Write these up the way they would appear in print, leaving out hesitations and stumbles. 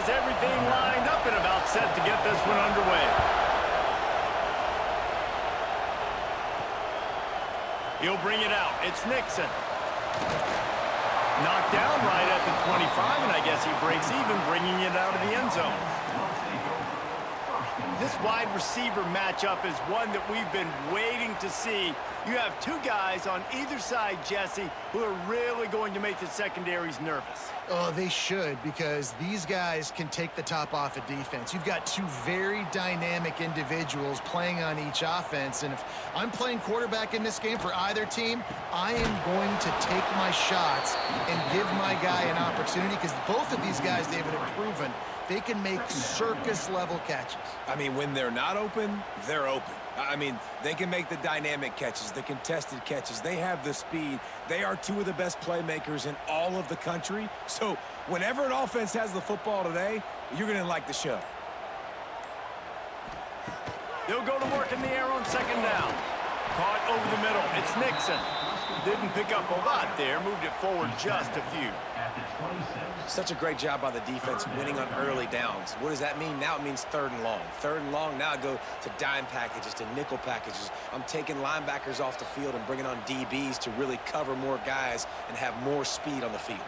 has everything lined up and about set to get this one underway. He'll bring it out. It's Nixon. Knocked down right at the 25, and I guess he breaks even, bringing it out of the end zone. This wide receiver matchup is one that we've been waiting to see. You have two guys on either side, Jesse, who are really going to make the secondaries nervous. Oh, they should, because these guys can take the top off of defense. You've got two very dynamic individuals playing on each offense, and if I'm playing quarterback in this game for either team, I am going to take my shots and give my guy an opportunity, because both of these guys, David, have proven they can make circus-level catches. I mean, when they're not open, they're open. I mean, they can make the dynamic catches, the contested catches. They have the speed. They are two of the best playmakers in all of the country. So whenever an offense has the football today, you're going to like the show. They'll go to work in the air on second down. Caught over the middle. It's Nixon. Didn't pick up a lot there. Moved it forward just a few. Such a great job by the defense winning on early downs. What does that mean? Now it means 3rd and long. 3rd and long, now I go to dime packages, to nickel packages. I'm taking linebackers off the field and bringing on DBs to really cover more guys and have more speed on the field.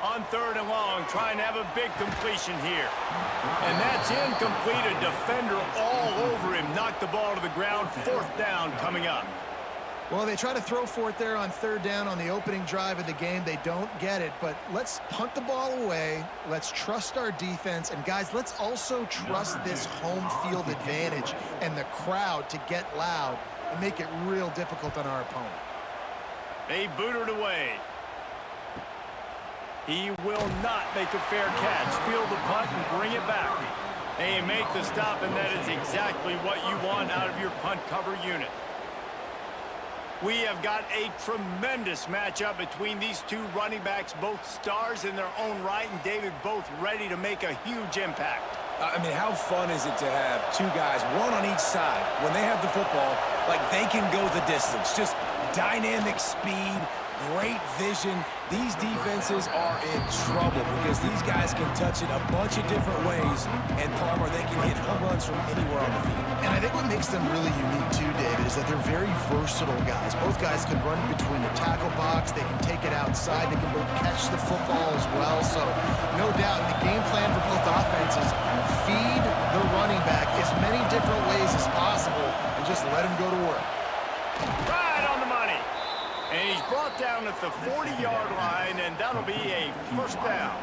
On 3rd and long, trying to have a big completion here. And that's incomplete. A defender all over him. Knocked the ball to the ground. 4th down coming up. Well, they try to throw for it there on 3rd down on the opening drive of the game. They don't get it, but let's punt the ball away. Let's trust our defense. And, guys, let's also trust this home field advantage and the crowd to get loud and make it real difficult on our opponent. They boot it away. He will not make a fair catch. Field the punt and bring it back. They make the stop, and that is exactly what you want out of your punt cover unit. We have got a tremendous matchup between these two running backs, both stars in their own right, and David, both ready to make a huge impact. I mean, how fun is it to have two guys, one on each side, when they have the football, like they can go the distance. Just dynamic speed, great vision. These defenses are in trouble because these guys can touch it a bunch of different ways, and Palmer, they can hit home runs from anywhere on the field. And I think what makes them really unique too, David, is that they're very versatile guys. Both guys can run between the tackle box. They can take it outside. They can both catch the football as well. So no doubt the game plan for both offenses, feed the running back as many different ways as possible and just let him go to work. Right on the money. And he's brought down at the 40-yard line, and that'll be a 1st down.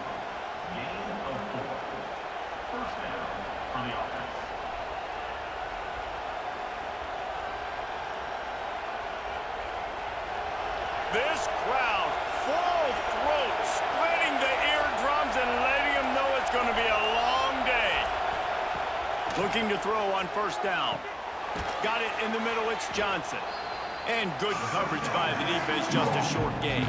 This crowd, full throat, splitting the eardrums and letting them know it's going to be a long day. Looking to throw on 1st down. Got it in the middle, it's Johnson. And good coverage by the defense, just a short gain.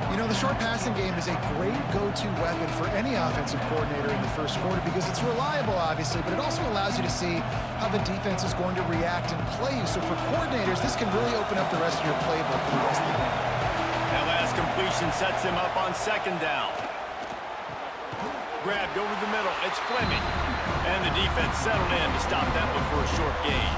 You know, the short passing game is a great go-to weapon for any offensive coordinator in the 1st quarter because it's reliable, obviously, but it also allows you to see how the defense is going to react and play you. So for coordinators, this can really open up the rest of your playbook for the rest of the game. That last completion sets him up on 2nd down. Grabbed over the middle, it's Fleming. And the defense settled in to stop that one for a short gain.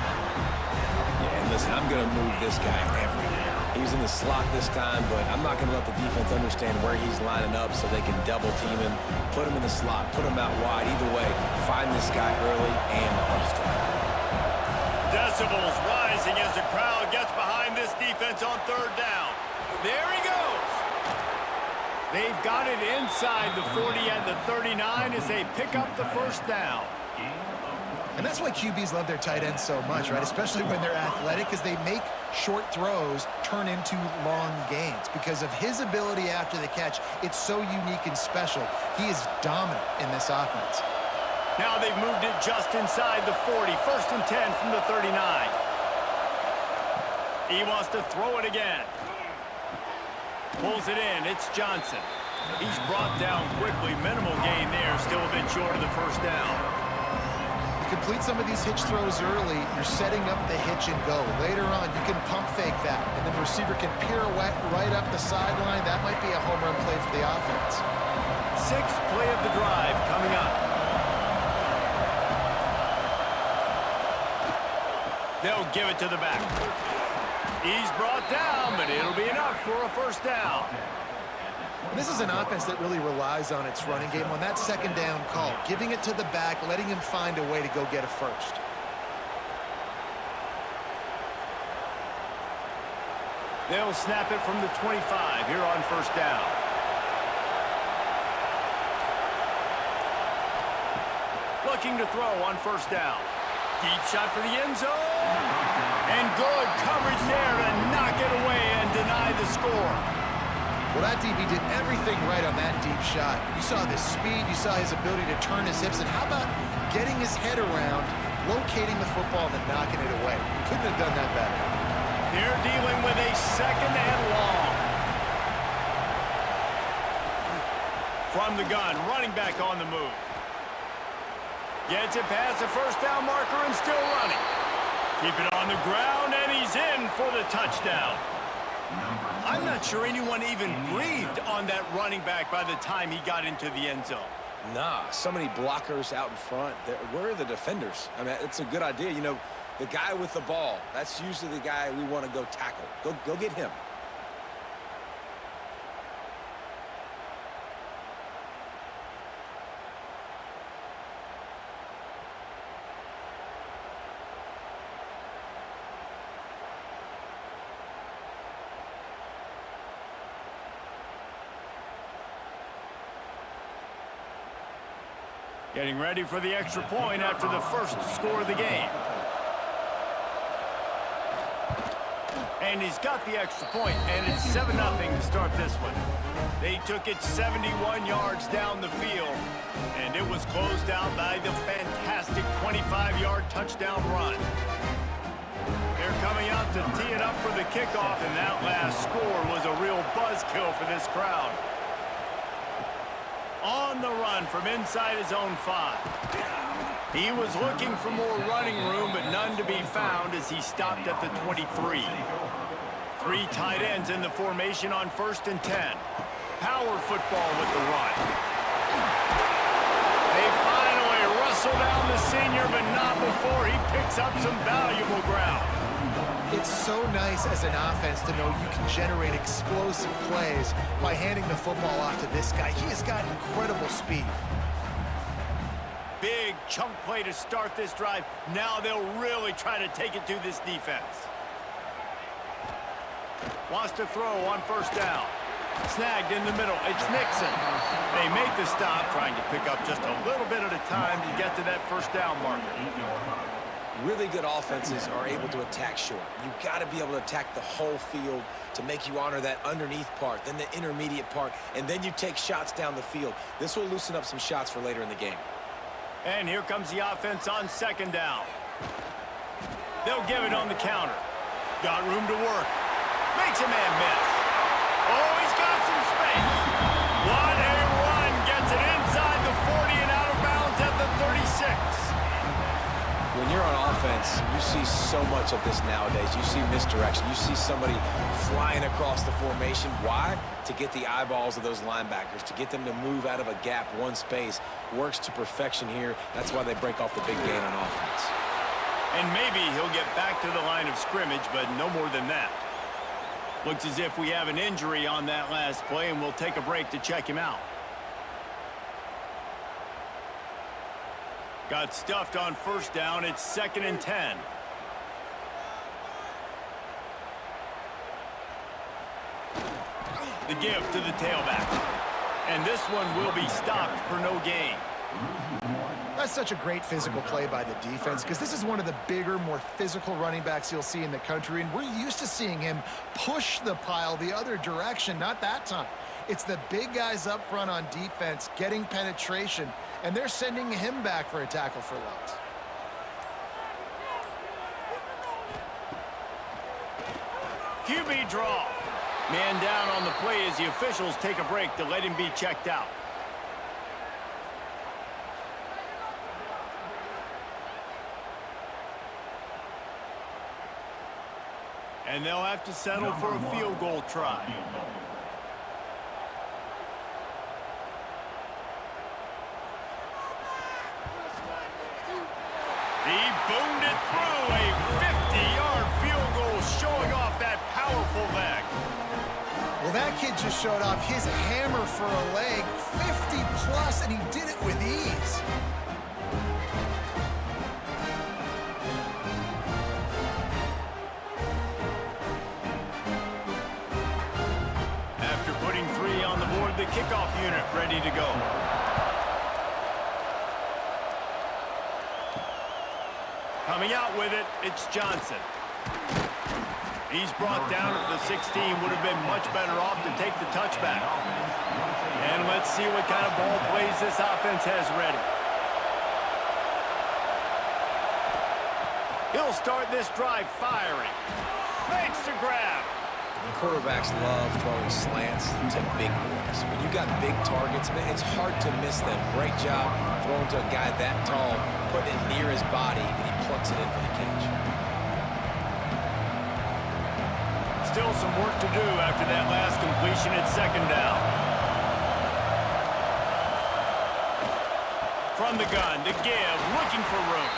Listen, I'm going to move this guy everywhere. He's in the slot this time, but I'm not going to let the defense understand where he's lining up so they can double team him, put him in the slot, put him out wide. Either way, find this guy early and often. Decibels rising as the crowd gets behind this defense on 3rd down. There he goes. They've got it inside the 40 and the 39 as they pick up the 1st down. And that's why QBs love their tight ends so much, right? Especially when they're athletic, because they make short throws turn into long gains. Because of his ability after the catch, it's so unique and special. He is dominant in this offense. Now they've moved it just inside the 40. 1st and 10 from the 39. He wants to throw it again. Pulls it in. It's Johnson. He's brought down quickly. Minimal gain there. Still a bit short of the 1st down. complete some of these hitch throws early, you're setting up the hitch and go. Later on, you can pump fake that, and then the receiver can pirouette right up the sideline. That might be a home run play for the offense. Sixth play of the drive coming up. They'll give it to the back. He's brought down, but it'll be enough for a first down. And this is an offense that really relies on its running game on that second down call, giving it to the back, letting him find a way to go get a first. They'll snap it from the 25 here on first down. Looking to throw on first down. Deep shot for the end zone. And good coverage there to knock it away and deny the score. Well, that DB did everything right on that deep shot. You saw the speed, you saw his ability to turn his hips, and how about getting his head around, locating the football, and then knocking it away? Couldn't have done that better. They're dealing with a second and long. From the gun, running back on the move. Gets it past the first down marker and still running. Keep it on the ground, and he's in for the touchdown. I'm not sure anyone even breathed on that running back by the time he got into the end zone. Nah, so many blockers out in front. Where are the defenders? I mean, it's a good idea. You know, the guy with the ball, that's usually the guy we want to go tackle. Go get him. Getting ready for the extra point after the first score of the game. And he's got the extra point, and it's 7-0 to start this one. They took it 71 yards down the field, and it was closed out by the fantastic 25-yard touchdown run. They're coming out to tee it up for the kickoff, and that last score was a real buzzkill for this crowd. On the run from inside his own 5. He was looking for more running room, but none to be found as he stopped at the 23. 3 tight ends in the formation on 1st and 10. Power football with the run. They finally wrestle down the senior, but not before he picks up some valuable ground. It's so nice as an offense to know you can generate explosive plays by handing the football off to this guy. He has got incredible speed. Big chunk play to start this drive. Now they'll really try to take it to this defense. Wants to throw on first down. Snagged in the middle. It's Nixon. They make the stop, trying to pick up just a little bit at a time to get to that first down marker. Really good offenses are able to attack short. You've got to be able to attack the whole field to make you honor that underneath part, then the intermediate part, and then you take shots down the field. This will loosen up some shots for later in the game. And here comes the offense on 2nd down. They'll give it on the counter. Got room to work. Makes a man miss. Oh, he's got some space. What a run. Gets it inside the 40 and out of bounds at the 36. When you're on offense, you see so much of this nowadays. You see misdirection. You see somebody flying across the formation. Why? To get the eyeballs of those linebackers, to get them to move out of a gap, one space. Works to perfection here. That's why they break off the big gain on offense. And maybe he'll get back to the line of scrimmage, but no more than that. Looks as if we have an injury on that last play, and we'll take a break to check him out. Got stuffed on first down. It's 2nd and 10. The give to the tailback. And this one will be stopped for no gain. That's such a great physical play by the defense because this is one of the bigger, more physical running backs you'll see in the country, and we're used to seeing him push the pile the other direction, not that time. It's the big guys up front on defense getting penetration, and they're sending him back for a tackle for loss. QB draw. Man down on the play as the officials take a break to let him be checked out. And they'll have to settle for a field goal try. He boomed it through. A 50-yard field goal showing off that powerful leg. Well, that kid just showed off his hammer for a leg, 50-plus, and he did it with ease. After putting 3 on the board, the kickoff unit ready to go. Coming out with it, it's Johnson. He's brought down at the 16, would have been much better off to take the touchback. And let's see what kind of ball plays this offense has ready. He'll start this drive firing. Makes the grab. Quarterbacks love throwing slants to big boys. When you got big targets, man, it's hard to miss them. Great job throwing to a guy that tall, putting it near his body, and he plucks it in for the catch. Still some work to do after that last completion at second down. From the gun to give, looking for room.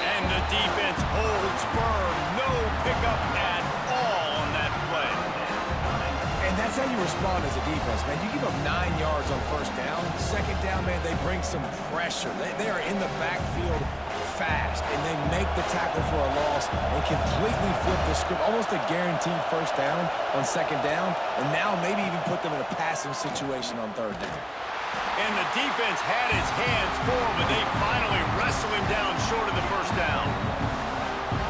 And the defense holds firm. No pickup at all on that play. And that's how you respond as a defense, man. You give up 9 yards on first down. Second down, man, they bring some pressure. They are in the backfield fast, and they make the tackle for a loss and completely flip the script. Almost a guaranteed first down on second down, and now maybe even put them in a passing situation on third down. And the defense had his hands full, but they finally wrestle him down short of the first down.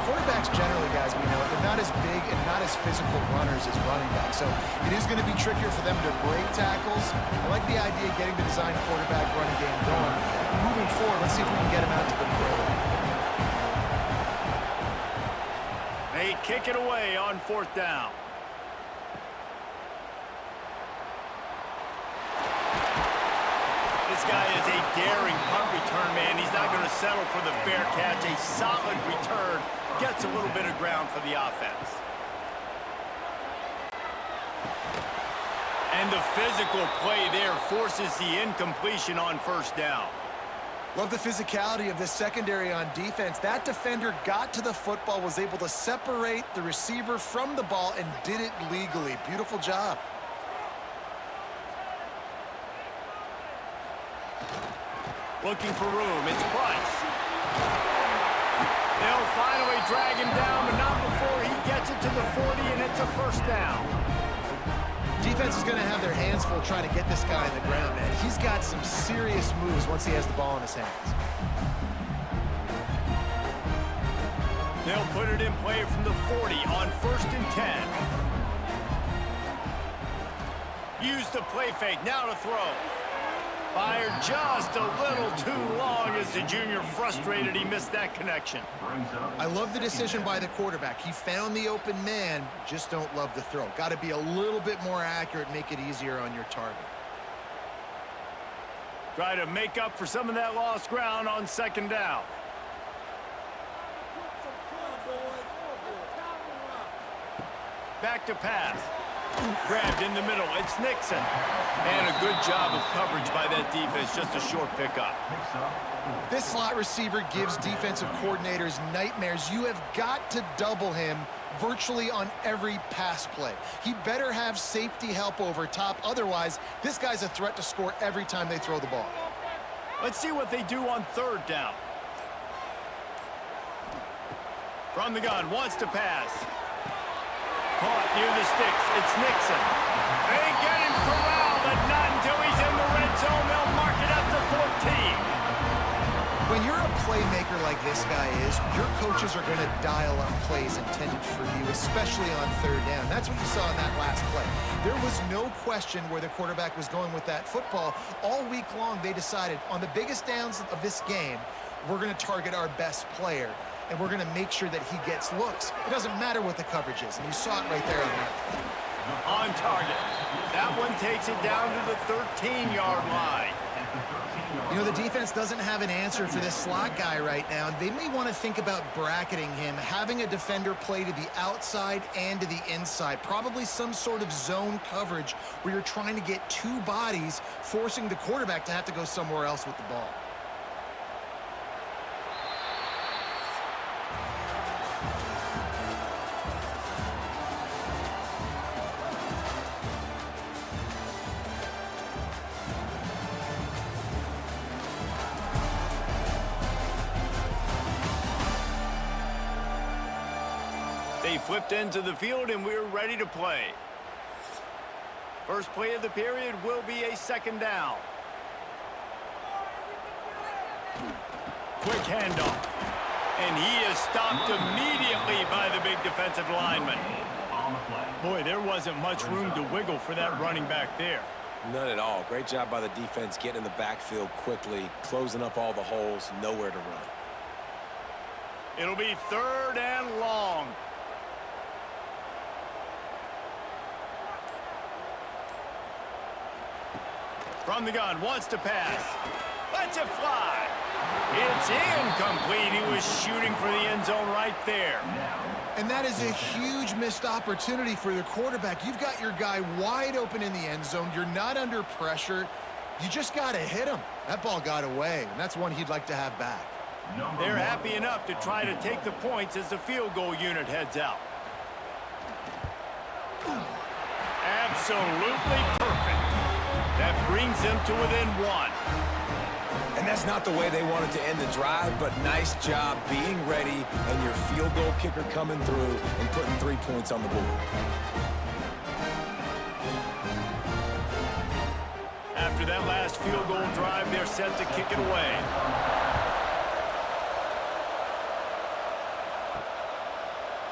Quarterbacks generally, guys, we know, they're not as big and not as physical runners as running backs. So it is going to be trickier for them to break tackles. I like the idea of getting the design quarterback running game going. Moving forward, let's see if we can get him out to the field. They kick it away on fourth down. This guy is a daring punt return man. He's not going to settle for the fair catch. A solid return gets a little bit of ground for the offense. And the physical play there forces the incompletion on first down. Love the physicality of this secondary on defense. That defender got to the football, was able to separate the receiver from the ball, and did it legally. Beautiful job. Looking for room. It's Price. They'll finally drag him down, but not before he gets it to the 40, and it's a first down. Defense is going to have their hands full trying to get this guy on the ground, man. He's got some serious moves once he has the ball in his hands. They'll put it in play from the 40 on 1st and 10. Use the play fake. Now to throw. Fired just a little too long as the junior frustrated. He missed that connection. I love the decision by the quarterback. He found the open man, just don't love the throw. Got to be a little bit more accurate, make it easier on your target. Try to make up for some of that lost ground on second down. Back to pass. Grabbed in the middle. It's Nixon. And a good job of coverage by that defense. Just a short pickup. This slot receiver gives defensive coordinators nightmares. You have got to double him virtually on every pass play. He better have safety help over top. Otherwise, this guy's a threat to score every time they throw the ball. Let's see what they do on third down. From the gun. Wants to pass. Caught near the sticks. It's Nixon. They get him corralled, but not until he's in the red zone. They'll mark it up to 14. When you're a playmaker like this guy is, your coaches are going to dial up plays intended for you, especially on third down. That's what you saw in that last play. There was no question where the quarterback was going with that football. All week long, they decided on the biggest downs of this game, we're going to target our best player. And we're going to make sure that he gets looks. It doesn't matter what the coverage is, and you saw it right there on that. On target. That one takes it down to the 13-yard line. You know, the defense doesn't have an answer for this slot guy right now. They may want to think about bracketing him, having a defender play to the outside and to the inside. Probably some sort of zone coverage where you're trying to get two bodies, forcing the quarterback to have to go somewhere else with the ball. They flipped into the field, and we're ready to play. First play of the period will be a second down. Quick handoff. And he is stopped immediately by the big defensive lineman. Boy, there wasn't much room to wiggle for that running back there. None at all. Great job by the defense getting in the backfield quickly, closing up all the holes, nowhere to run. It'll be third and long. From the gun, wants to pass. Lets it fly. It's incomplete. He was shooting for the end zone right there. And that is a huge missed opportunity for the quarterback. You've got your guy wide open in the end zone. You're not under pressure. You just got to hit him. That ball got away, and that's one he'd like to have back. They're happy enough to try to take the points as the field goal unit heads out. Absolutely perfect. That brings them to within one. And that's not the way they wanted to end the drive, but nice job being ready and your field goal kicker coming through and putting 3 points on the board. After that last field goal drive, they're set to kick it away.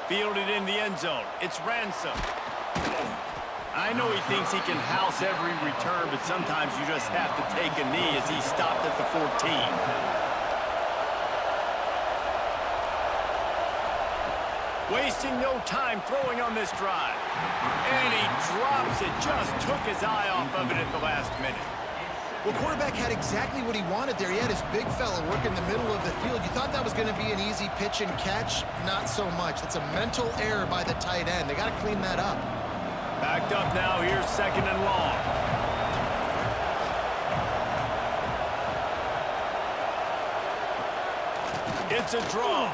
Fielded in the end zone. It's Ransom. I know he thinks he can house every return, but sometimes you just have to take a knee as he stopped at the 14. Wasting no time throwing on this drive. And he drops it. Just took his eye off of it at the last minute. Well, quarterback had exactly what he wanted there. He had his big fella work in the middle of the field. You thought that was going to be an easy pitch and catch? Not so much. That's a mental error by the tight end. They got to clean that up. Backed up now. Here's second and long. It's a draw.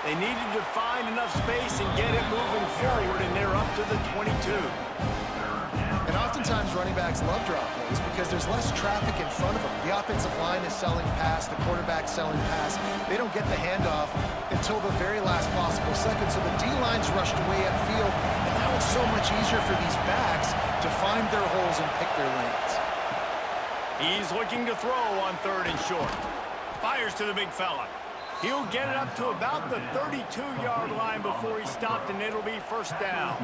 They needed to find enough space and get it moving forward, and they're up to the 22. And oftentimes running backs love drop plays because there's less traffic in front of them. The offensive line is selling pass, the quarterback's selling pass. They don't get the handoff until the very last possible second, so the D-line's rushed way upfield, and now it's so much easier for these backs to find their holes and pick their lanes. He's looking to throw on third and short. Fires to the big fella. He'll get it up to about the 32-yard line before he stopped, and it'll be first down.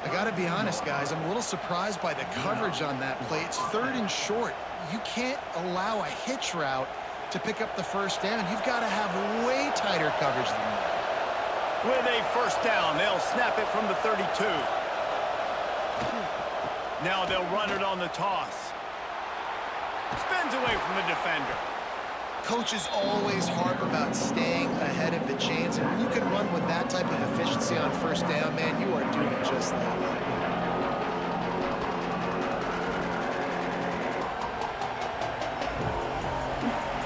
I got to be honest, guys. I'm a little surprised by the coverage on that play. It's third and short. You can't allow a hitch route to pick up the first down. You've got to have way tighter coverage than that. With a first down, they'll snap it from the 32. Now they'll run it on the toss. Spins away from the defender. Coaches always harp about staying ahead of the chains, and when you can run with that type of efficiency on first down, man, you are doing just that.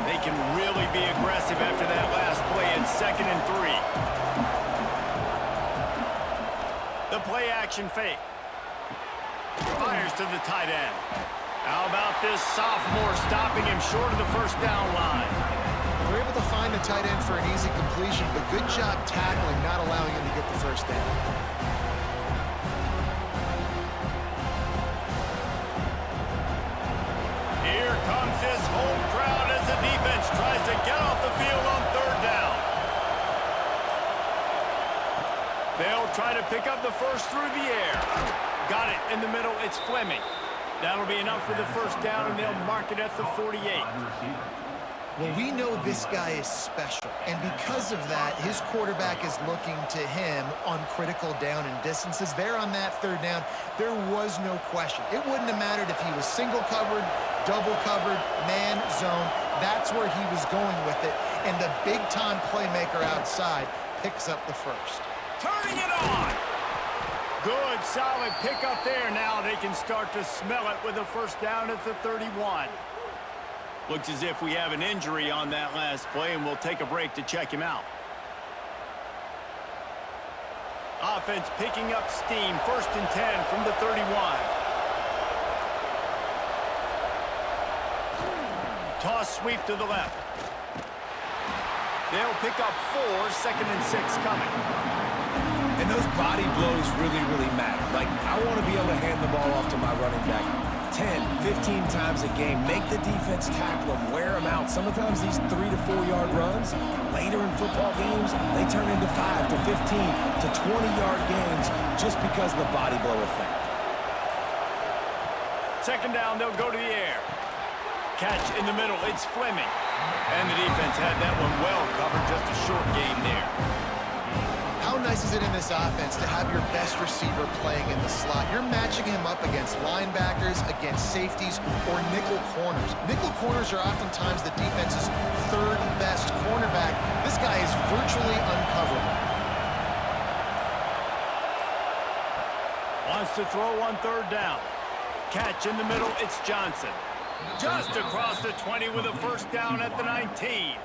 They can really be aggressive after that last play in second and 3. The play action fake. Fires to the tight end. How about this sophomore stopping him short of the first down line? We're able to find the tight end for an easy completion, but good job tackling, not allowing him to get the first down. Here comes this home crowd as the defense tries to get off the field on third down. They'll try to pick up the first through the air. Got it in the middle. It's Fleming. That'll be enough for the first down, and they'll mark it at the 48. Well, we know this guy is special, and because of that, his quarterback is looking to him on critical down and distances. There on that third down, there was no question. It wouldn't have mattered if he was single covered, double covered, man, zone. That's where he was going with it, and the big-time playmaker outside picks up the first. Turning it on! Good, solid pickup there. Now they can start to smell it with a first down at the 31. Looks as if we have an injury on that last play, and we'll take a break to check him out. Offense picking up steam. 1st and 10 from the 31. Toss sweep to the left. They'll pick up 4, 2nd and 6 coming. And those body blows really, really matter. Like, I want to be able to hand the ball off to my running back 10, 15 times a game. Make the defense tackle them, wear them out. Sometimes these 3 to 4 yard runs, later in football games, they turn into 5 to 15 to 20-yard gains just because of the body blow effect. 2nd down, they'll go to the air. Catch in the middle, it's Fleming. And the defense had that one well covered, just a short game there. How nice is it in this offense to have your best receiver playing in the slot? You're matching him up against linebackers, against safeties, or nickel corners. Nickel corners are oftentimes the defense's 3rd best cornerback. This guy is virtually uncoverable. Wants to throw on 3rd down. Catch in the middle, it's Johnson. Just across the 20 with a first down at the 19.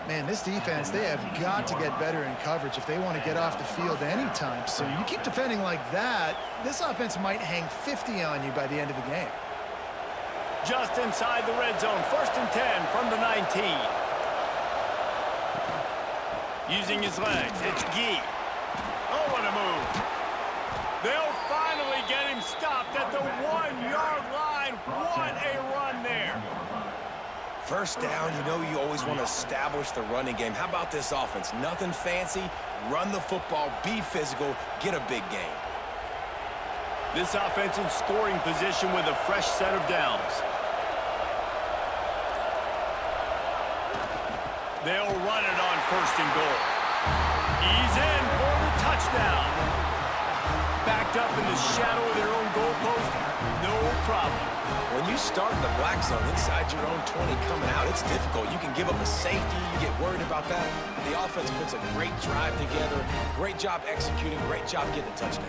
Man, this defense, they have got to get better in coverage if they want to get off the field anytime soon. You keep defending like that, this offense might hang 50 on you by the end of the game. Just inside the red zone. 1st and 10 from the 19. Using his legs, it's Gee. Oh, what a move. They'll finally get him stopped at the 1-yard line. What a run there. 1st down, you know you always want to establish the running game. How about this offense? Nothing fancy. Run the football, be physical, get a big gain. This offense in scoring position with a fresh set of downs. They'll run it on 1st and goal. He's in for the touchdown. Backed up in the shadow of their own goalpost, no problem. When you start in the black zone inside your own 20 coming out, it's difficult. You can give up a safety. You get worried about that. The offense puts a great drive together. Great job executing. Great job getting a touchdown.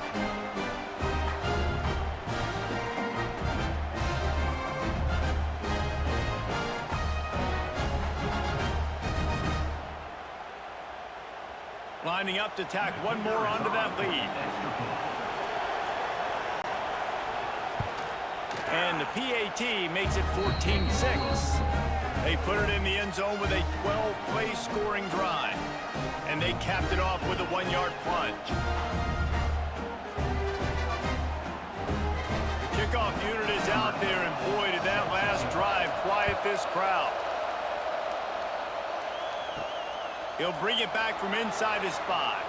Lining up to tack one more onto that lead. And the PAT makes it 14-6. They put it in the end zone with a 12-play scoring drive. And they capped it off with a 1-yard plunge. The kickoff unit is out there, and boy, did that last drive quiet this crowd. He'll bring it back from inside his 5.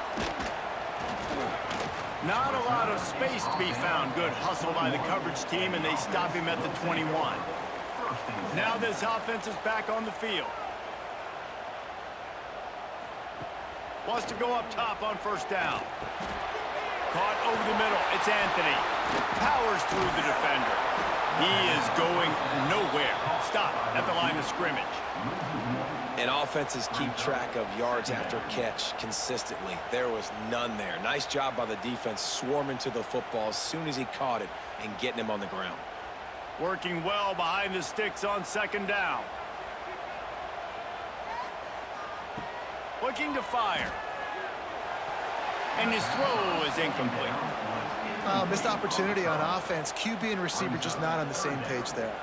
Not a lot of space to be found. Good hustle by the coverage team, and they stop him at the 21. Now this offense is back on the field. Wants to go up top on 1st down. Caught over the middle. It's Anthony. Powers through the defender. He is going nowhere. Stop at the line of scrimmage. And offenses keep track of yards after catch consistently. There was none there. Nice job by the defense swarming to the football as soon as he caught it and getting him on the ground. Working well behind the sticks on 2nd down. Looking to fire. And his throw is incomplete. Missed opportunity on offense. QB and receiver just not on the same page there.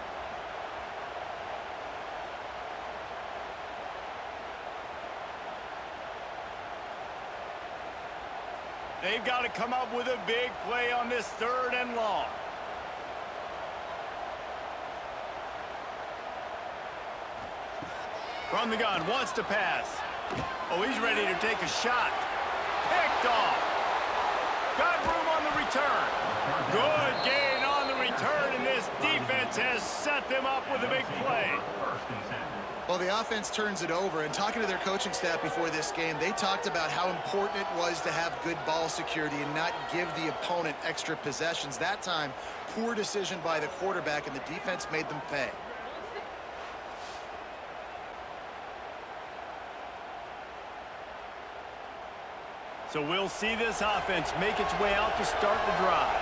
They've got to come up with a big play on this 3rd and long. From the gun, wants to pass. Oh, he's ready to take a shot. Picked off. Got room on the return. Good gain on the return, and this defense has set them up with a big play. Well, the offense turns it over, and talking to their coaching staff before this game, they talked about how important it was to have good ball security and not give the opponent extra possessions. That time, poor decision by the quarterback, and the defense made them pay. So we'll see this offense make its way out to start the drive.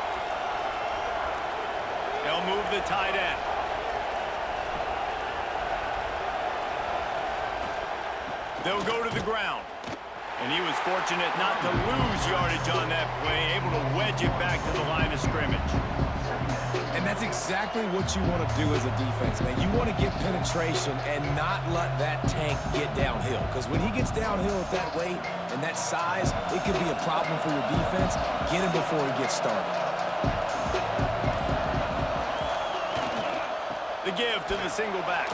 They'll move the tight end. They'll go to the ground. And he was fortunate not to lose yardage on that play, able to wedge it back to the line of scrimmage. And that's exactly what you want to do as a defense, man. You want to get penetration and not let that tank get downhill. Because when he gets downhill at that weight and that size, it could be a problem for your defense. Get him before he gets started. The give to the single back.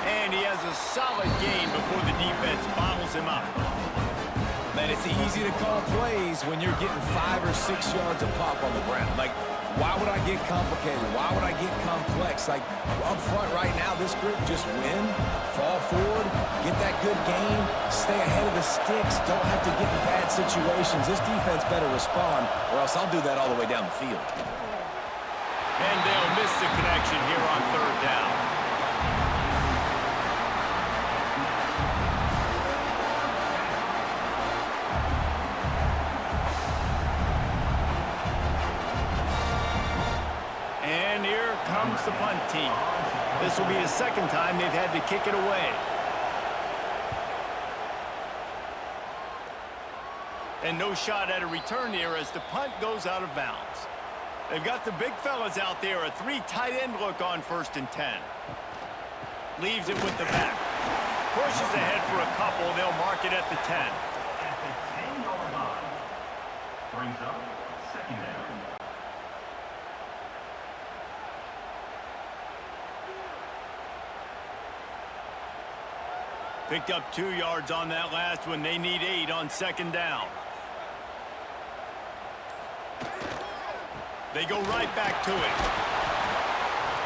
And he has a solid gain before the defense bottles him up. Man, it's easy to call plays when you're getting 5 or 6 yards of pop on the ground. Like, why would I get complicated? Why would I get complex? Like, up front right now, this group just win, fall forward, get that good gain, stay ahead of the sticks, don't have to get in bad situations. This defense better respond, or else I'll do that all the way down the field. And they'll miss the connection here on third down. And here comes the punt team. This will be the second time they've had to kick it away. And no shot at a return here as the punt goes out of bounds. They've got the big fellas out there, a 3 tight end look on 1st and 10. Leaves it with the back. Pushes ahead for a couple. They'll mark it at the 10. At the 10-yard line. Brings up 2nd down. Picked up 2 yards on that last one. They need 8 on 2nd down. They go right back to it.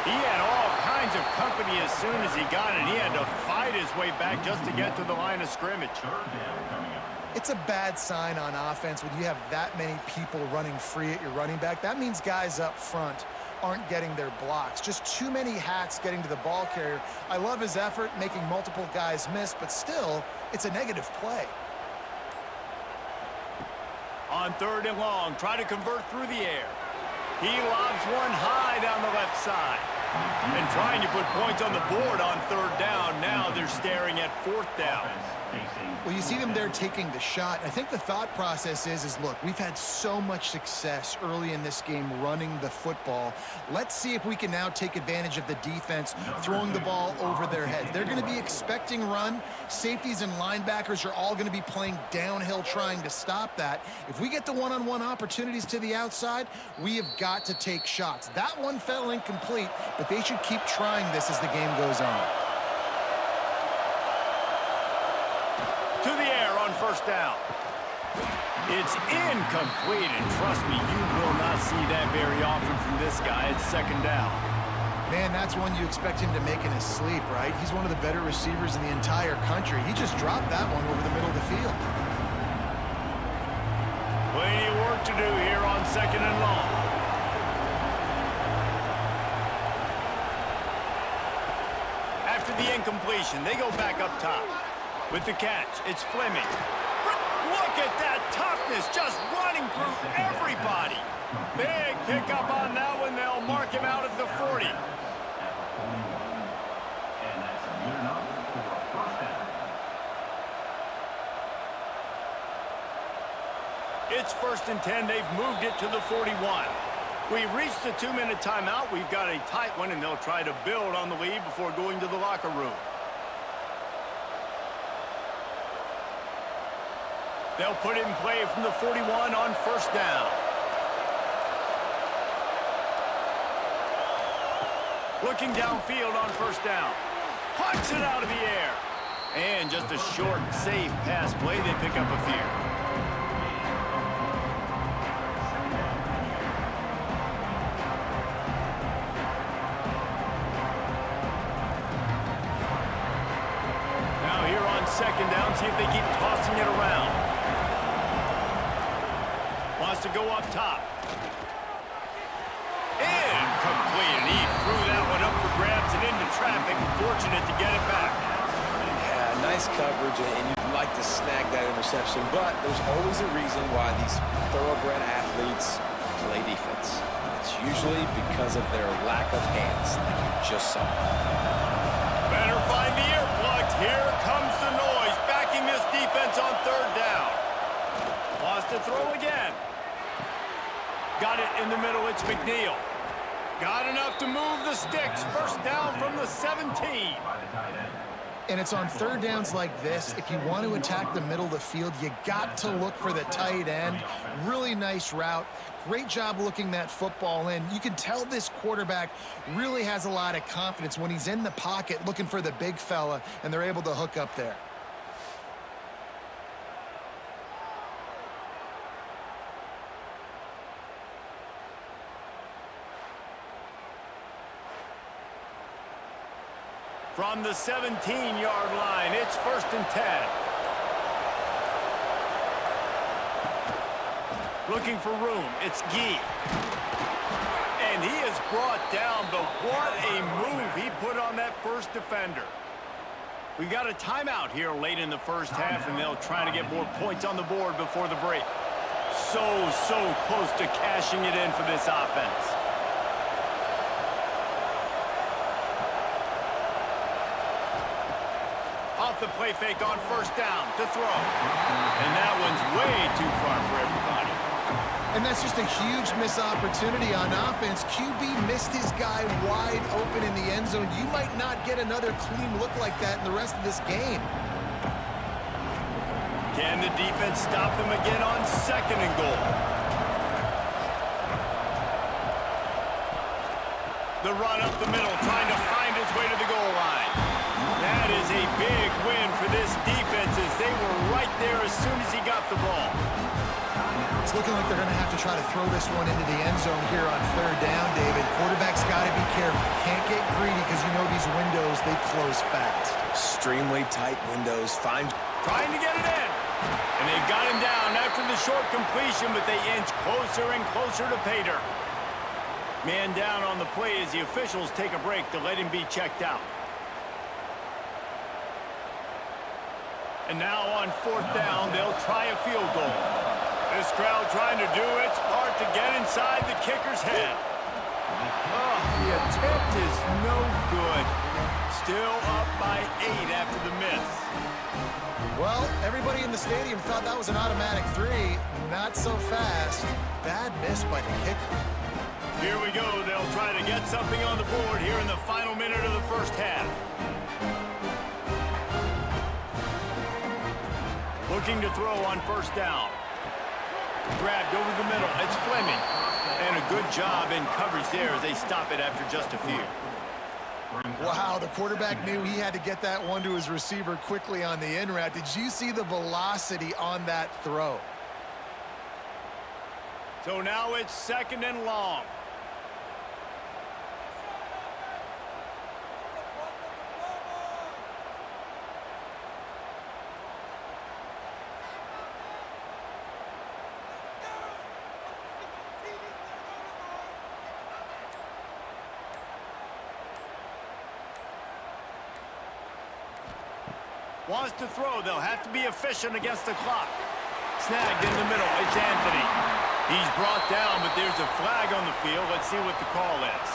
He had all kinds of company as soon as he got it. He had to fight his way back just to get to the line of scrimmage. 3rd down coming up. It's a bad sign on offense when you have that many people running free at your running back. That means guys up front aren't getting their blocks. Just too many hats getting to the ball carrier. I love his effort, making multiple guys miss, but still, it's a negative play. On 3rd and long, try to convert through the air. He lobs one high down the left side. And trying to put points on the board on 3rd down. Now they're staring at 4th down. Well, you see them there taking the shot. I think the thought process is look, we've had so much success early in this game running the football. Let's see if we can now take advantage of the defense throwing the ball over their heads. They're going to be expecting run. Safeties and linebackers are all going to be playing downhill trying to stop that. If we get the one-on-one opportunities to the outside, we have got to take shots. That one fell incomplete, but they should keep trying this as the game goes on. To the air on 1st down. It's incomplete, and trust me, you will not see that very often from this guy. It's 2nd down. Man, that's one you expect him to make in his sleep, right? He's one of the better receivers in the entire country. He just dropped that one over the middle of the field. Plenty of work to do here on 2nd and long. After the incompletion, they go back up top. With the catch, it's Fleming. Look at that toughness, just running through everybody. Big pickup on that one. They'll mark him out at the 40. And that's good enough for a 1st down. It's 1st and 10. They've moved it to the 41. We've reached the 2-minute timeout. We've got a tight one, and they'll try to build on the lead before going to the locker room. They'll put it in play from the 41 on 1st down. Looking downfield on 1st down. Punts it out of the air. And just a short, safe pass play. They pick up a few. see if they keep tossing it around. Wants to go up top. Incomplete. He threw that one up for grabs and into traffic. Fortunate to get it back. Yeah, nice coverage, and you'd like to snag that interception, but there's always a reason why these thoroughbred athletes play defense. It's usually because of their lack of hands, like you just saw. Better find the earplugs. Here comes the noise, backing this defense on third down. Wants to throw again. Got it in the middle. It's McNeil. Got enough to move the sticks. First down from the 17. And it's on third downs like this. If you want to attack the middle of the field, you got to look for the tight end. Really nice route. Great job looking that football in. You can tell this quarterback really has a lot of confidence when he's in the pocket looking for the big fella, and they're able to hook up there. From the 17-yard line, it's 1st and 10. Looking for room, it's Gee. And he is brought down, but what a move he put on that first defender. We got a timeout here late in the first half, and they'll try to get more points on the board before the break. So close to cashing it in for this offense. Off the play fake on first down to throw. And that one's way too far for everybody. And that's just a huge missed opportunity on offense. QB missed his guy wide open in the end zone. You might not get another clean look like that in the rest of this game. Can the defense stop them again on 2nd and goal? The run up the middle, trying to find his way to the goal line. That is a big win for this defense as they were right there as soon as he got the ball. It's looking like they're going to have to try to throw this one into the end zone here on third down, David. Quarterback's got to be careful. Can't get greedy because you know these windows, they close fast. Extremely tight windows. Trying to get it in. And they've got him down after the short completion, but they inch closer and closer to pay dirt. Man down on the play as the officials take a break to let him be checked out. And now on 4th down, they'll try a field goal. This crowd trying to do its part to get inside the kicker's head. Oh, the attempt is no good. Still up by 8 after the miss. Well, everybody in the stadium thought that was an automatic 3. Not so fast. Bad miss by the kicker. Here we go. They'll try to get something on the board here in the final minute of the first half. Looking to throw on first down. Grabbed over the middle. It's Fleming. And a good job in coverage there as they stop it after just a few. Wow, the quarterback knew he had to get that one to his receiver quickly on the in route. Did you see the velocity on that throw? So now it's 2nd and long. Wants to throw. They'll have to be efficient against the clock. Snagged in the middle. It's Anthony. He's brought down, but there's a flag on the field. Let's see what the call is.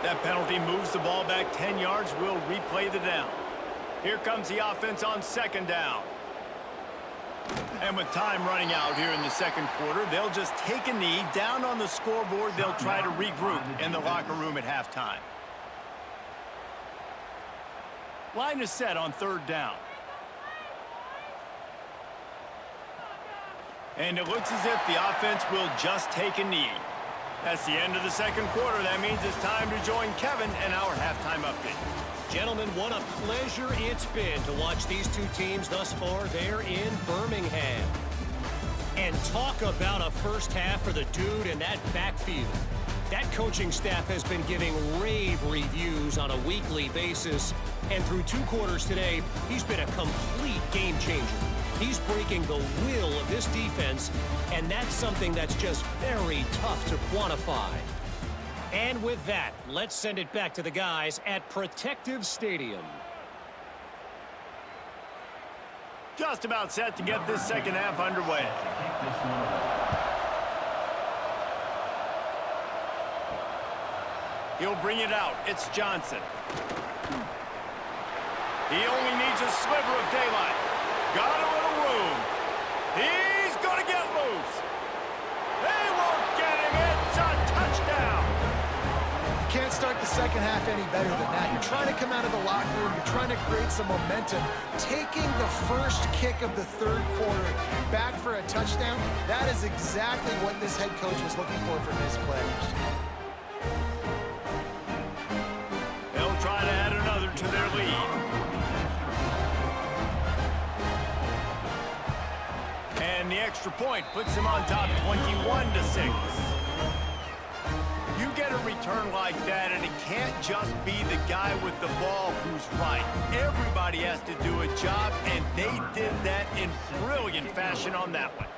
That penalty moves the ball back 10 yards. We'll replay the down. Here comes the offense on 2nd down. And with time running out here in the 2nd quarter, they'll just take a knee. Down on the scoreboard, they'll try to regroup in the locker room at halftime. Line is set on 3rd down. And it looks as if the offense will just take a knee. That's the end of the 2nd quarter. That means it's time to join Kevin and our halftime update. Gentlemen, what a pleasure it's been to watch these two teams thus far there in Birmingham. And talk about a first half for the dude in that backfield. That coaching staff has been giving rave reviews on a weekly basis. And through 2 quarters today, he's been a complete game changer. He's breaking the will of this defense, and that's something that's just very tough to quantify. And with that, let's send it back to the guys at Protective Stadium. Just about set to get this second half underway. He'll bring it out. It's Johnson. He only needs a sliver of daylight. Got a little room. He's going to get loose. They won't get him. It's a touchdown. You can't start the second half any better than that. You're trying to come out of the locker room. You're trying to create some momentum. Taking the first kick of the third quarter back for a touchdown, that is exactly what this head coach was looking for from his players. They'll try to add another to their lead. And the extra point puts them on top 21-6. You get a return like that, and it can't just be the guy with the ball who's right. Everybody has to do a job, and they did that in brilliant fashion on that one.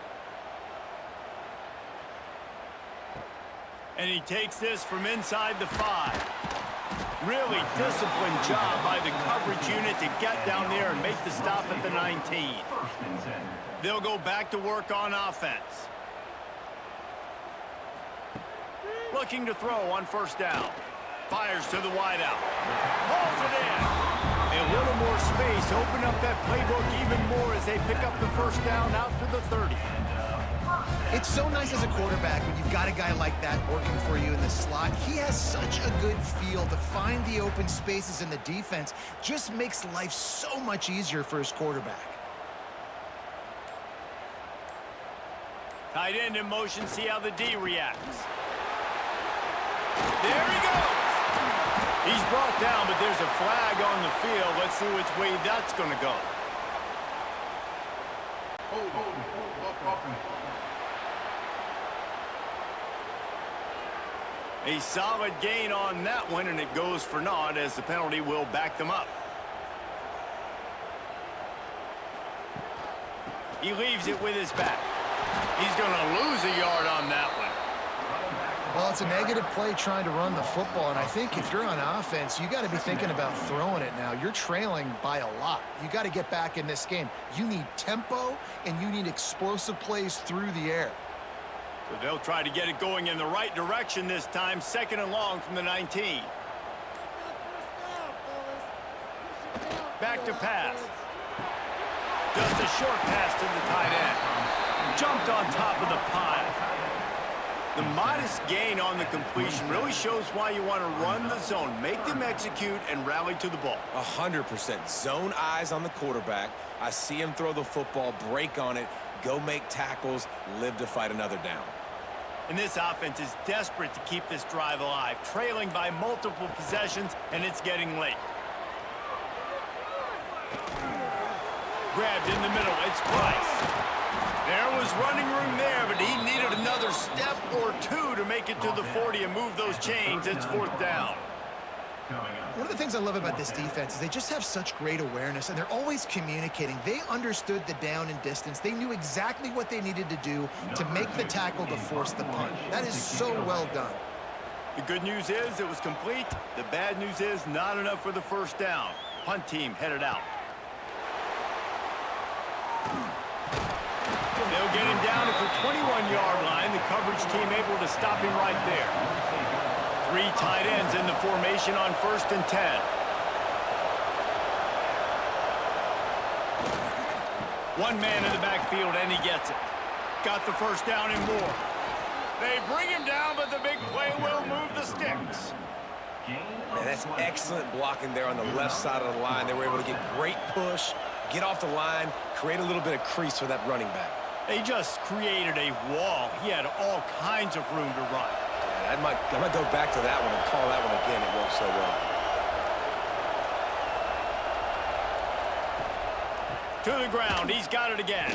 And he takes this from inside the 5. Really disciplined job by the coverage unit to get down there and make the stop at the 19. They'll go back to work on offense. Looking to throw on first down. Fires to the wideout. Pulls it in. A little more space. Open up that playbook even more as they pick up the first down out to the 30. It's so nice as a quarterback when you've got a guy like that working for you in the slot. He has such a good feel to find the open spaces in the defense. Just makes life so much easier for his quarterback. Tight end in motion, see how the D reacts. There he goes. He's brought down, but there's a flag on the field. Let's see which way that's going to go. A solid gain on that one, and it goes for naught as the penalty will back them up. He leaves it with his back. He's going to lose a yard on that one. Well, it's a negative play trying to run the football, and I think if you're on offense, you got to be thinking about throwing it now. You're trailing by a lot. You got to get back in this game. You need tempo, and you need explosive plays through the air. So they'll try to get it going in the right direction this time. Second and long from the 19. Back to pass. Just a short pass to the tight end. Jumped on top of the pile. The modest gain on the completion really shows why you want to run the zone. Make them execute and rally to the ball. 100%. Zone eyes on the quarterback. I see him throw the football, break on it, go make tackles, live to fight another down. And this offense is desperate to keep this drive alive, trailing by multiple possessions, and it's getting late. Grabbed in the middle, it's Price. There was running room there, but he needed another step or two to make it to the 40 and move those chains. It's fourth down. One of the things I love about this defense is they just have such great awareness, and they're always communicating. They understood the down and distance. They knew exactly what they needed to do to make the tackle to force the punt. That is so well done. The good news is it was complete. The bad news is not enough for the first down. Punt team headed out. They'll get him down at the 21-yard line. The coverage team able to stop him right there. 3 tight ends in the formation on 1st and 10. One man in the backfield, and he gets it. Got the first down and more. They bring him down, but the big play will move the sticks. Man, that's excellent blocking there on the left side of the line. They were able to get great push, get off the line, create a little bit of crease for that running back. They just created a wall. He had all kinds of room to run. I might go back to that one and call that one again. It worked so well. To the ground. He's got it again.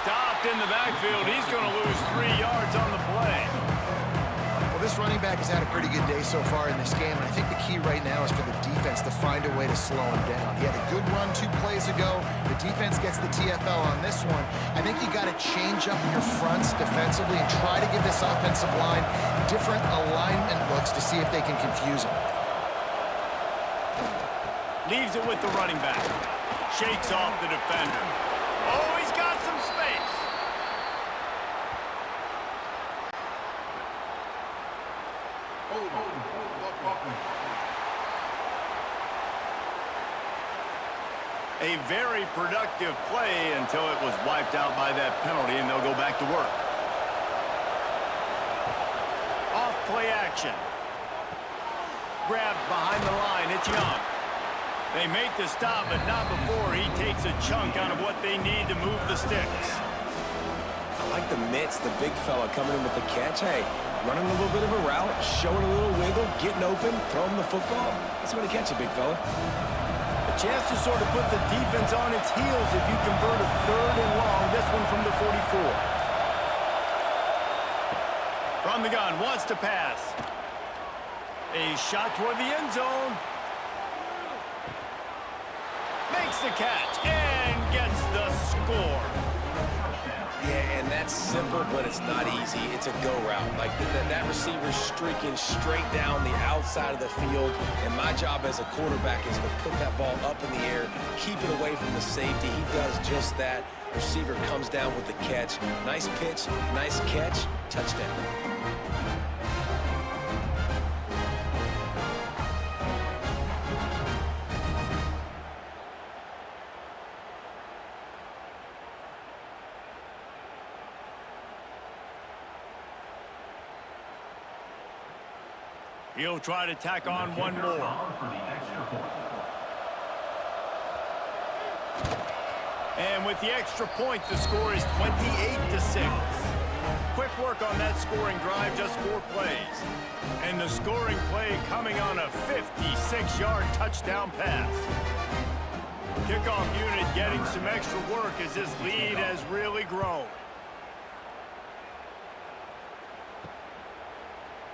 Stopped in the backfield. He's going to lose 3 yards on the play. this running back has had a pretty good day so far in this game, and I think the key right now is for the defense to find a way to slow him down. He had a good run 2 plays ago. The defense gets the TFL on this one. I think you got to change up your fronts defensively and try to give this offensive line different alignment looks to see if they can confuse him. Leaves it with the running back. Shakes off the defender. Oh, he's got some space. A very productive play until it was wiped out by that penalty, and they'll go back to work. Off play action. Grabbed behind the line. It's Young. They make the stop, but not before he takes a chunk out of what they need to move the sticks. I like the mitts, the big fella coming in with the catch. Hey, running a little bit of a route, showing a little wiggle, getting open, throwing the football. That's when he catch it, big fella. A chance to sort of put the defense on its heels if you convert a 3rd and long. This one from the 44. From the gun, wants to pass. A shot toward the end zone. Makes the catch and gets the score. Yeah, and that's simple, but it's not easy. It's a go route. Like that receiver's streaking straight down the outside of the field, and my job as a quarterback is to put that ball up in the air, keep it away from the safety. He does just that. Receiver comes down with the catch. Nice pitch, nice catch, touchdown. He'll try to tack on one more. And with the extra point, the score is 28-6. Quick work on that scoring drive, just 4 plays. And the scoring play coming on a 56-yard touchdown pass. Kickoff unit getting some extra work as this lead has really grown.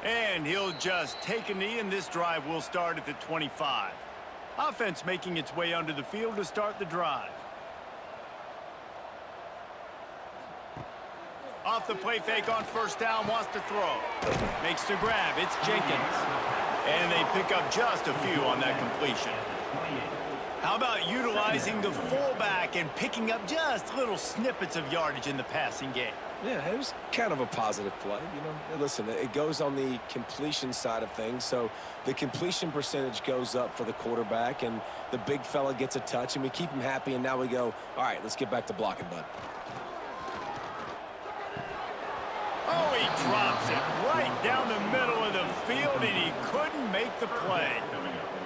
And he'll just take a knee, and this drive will start at the 25. Offense making its way onto the field to start the drive. Off the play fake on 1st down, wants to throw. Makes the grab, it's Jenkins. And they pick up just a few on that completion. How about utilizing the fullback and picking up just little snippets of yardage in the passing game? Yeah, it was kind of a positive play. You know, listen, it goes on the completion side of things, so the completion percentage goes up for the quarterback, and the big fella gets a touch, and we keep him happy, and now we go, all right, let's get back to blocking, bud. Oh, he drops it right down the middle of the field, and he couldn't make the play.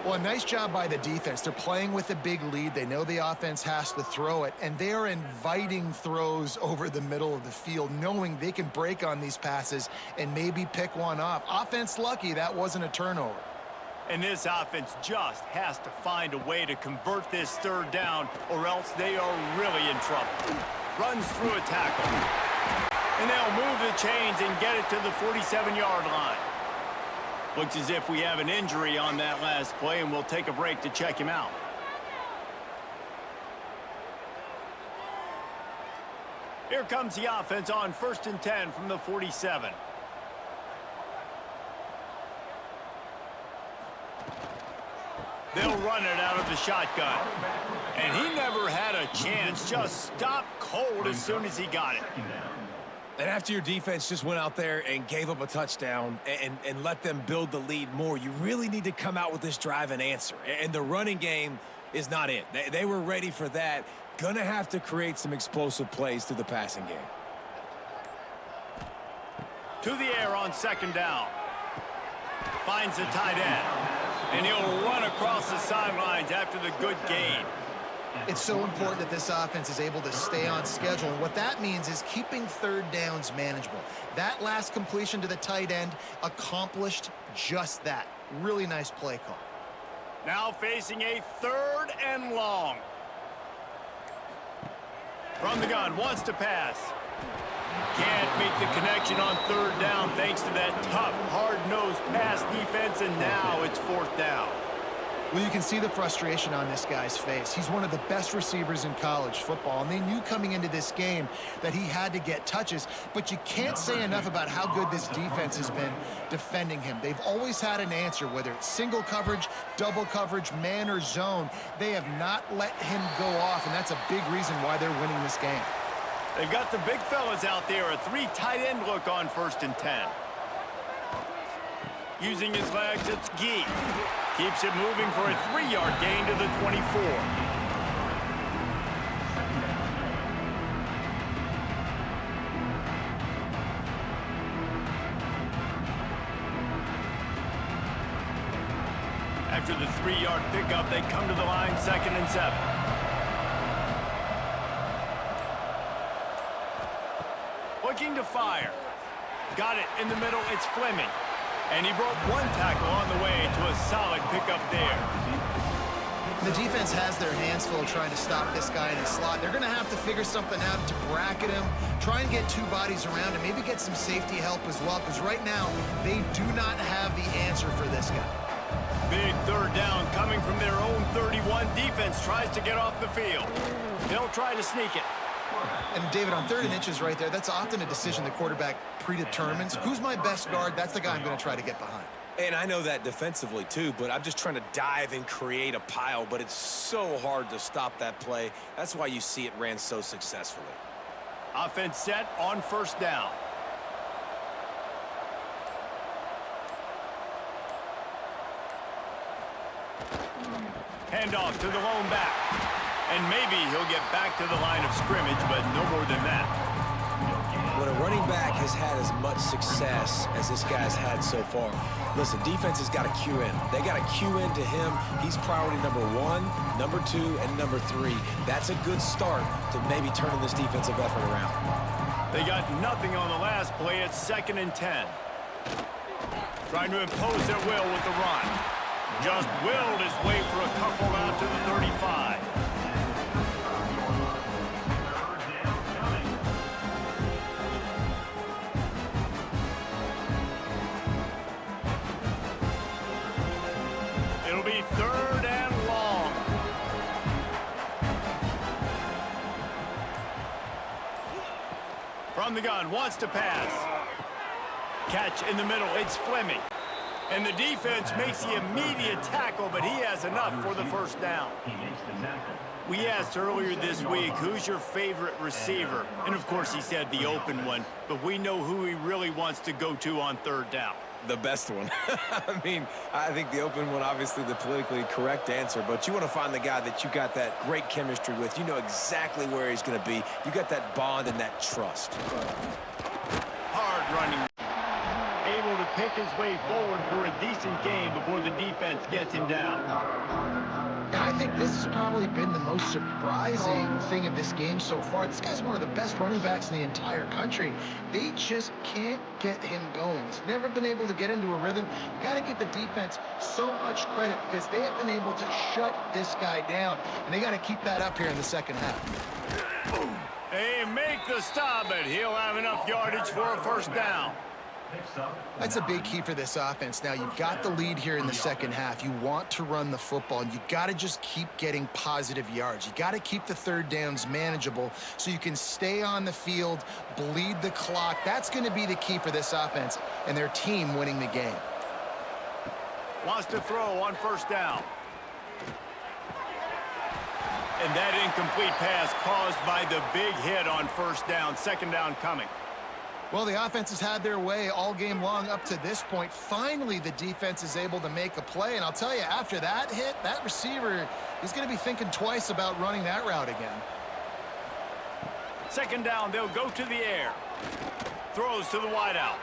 Well, a nice job by the defense. They're playing with a big lead. They know the offense has to throw it, and they are inviting throws over the middle of the field, knowing they can break on these passes and maybe pick one off. Offense lucky that wasn't a turnover. And this offense just has to find a way to convert this 3rd down, or else they are really in trouble. Runs through a tackle. And they'll move the chains and get it to the 47-yard line. Looks as if we have an injury on that last play, and we'll take a break to check him out. Here comes the offense on 1st and 10 from the 47. They'll run it out of the shotgun. And he never had a chance, just stopped cold as soon as he got it. And after your defense just went out there and gave up a touchdown and let them build the lead more, you really need to come out with this drive and answer. And the running game is not it. They were ready for that. Gonna have to create some explosive plays through the passing game. To the air on 2nd down. Finds the tight end. And he'll run across the sidelines after the good gain. It's so important that this offense is able to stay on schedule. And what that means is keeping 3rd downs manageable. That last completion to the tight end accomplished just that. Really nice play call. Now facing a 3rd and long. From the gun, wants to pass. can't make the connection on third down thanks to that tough, hard-nosed pass defense, and now it's fourth down. Well, you can see the frustration on this guy's face. He's one of the best receivers in college football, and they knew coming into this game that he had to get touches, but you can't say enough about how good this defense has been defending him. They've always had an answer, whether it's single coverage, double coverage, man or zone. They have not let him go off, and that's a big reason why they're winning this game. They've got the big fellas out there, a 3 tight end look on 1st and 10. Using his legs, it's Gee. Keeps it moving for a 3-yard gain to the 24. After the 3-yard pickup, they come to the line 2nd and 7. Looking to fire. Got it in the middle, it's Fleming. And he broke 1 tackle on the way to a solid pickup there. The defense has their hands full trying to stop this guy in the slot. They're going to have to figure something out to bracket him, try and get 2 bodies around him, maybe get some safety help as well, because right now they do not have the answer for this guy. Big third down coming from their own 31. Defense tries to get off the field. They'll try to sneak it. And David, on 3rd and inches right there, that's often a decision the quarterback predetermines. Who's my best guard? That's the guy I'm going to try to get behind. And I know that defensively too, but I'm just trying to dive and create a pile, but it's so hard to stop that play. That's why you see it ran so successfully. Offense set on 1st down. Handoff to the lone back. And maybe he'll get back to the line of scrimmage, but no more than that. When a running back has had as much success as this guy's had so far, listen, defense has got to cue in. They got to cue into him. He's priority number 1, number 2, and number 3. That's a good start to maybe turning this defensive effort around. They got nothing on the last play. It's 2nd and 10. Trying to impose their will with the run. Just willed his way for a couple out to the 35. It'll be 3rd and long. From the gun, wants to pass. Catch in the middle, it's Fleming. And the defense makes the immediate tackle, but he has enough for the 1st down. We asked earlier this week, who's your favorite receiver? And of course he said the open one, but we know who he really wants to go to on 3rd down. The best one. I mean, I think the open one, obviously the politically correct answer, but you want to find the guy that you got that great chemistry with. You know exactly where he's going to be. You got that bond and that trust. Hard running. Able to pick his way forward for a decent game before the defense gets him down. I think this has probably been the most surprising thing of this game so far. This guy's one of the best running backs in the entire country. They just can't get him going. He's never been able to get into a rhythm. You got to give the defense so much credit because they have been able to shut this guy down, and they got to keep that up here in the 2nd half. They make the stop, but he'll have enough yardage for a 1st down. That's a big key for this offense. Now, you've got the lead here in the 2nd half. You want to run the football, and you got to just keep getting positive yards. You got to keep the 3rd downs manageable so you can stay on the field, bleed the clock. That's going to be the key for this offense and their team winning the game. Wants to throw on 1st down. And that incomplete pass caused by the big hit on 1st down. 2nd down coming. Well, the offense has had their way all game long up to this point. Finally, the defense is able to make a play. And I'll tell you, after that hit, that receiver is going to be thinking twice about running that route again. 2nd down, they'll go to the air. Throws to the wideout.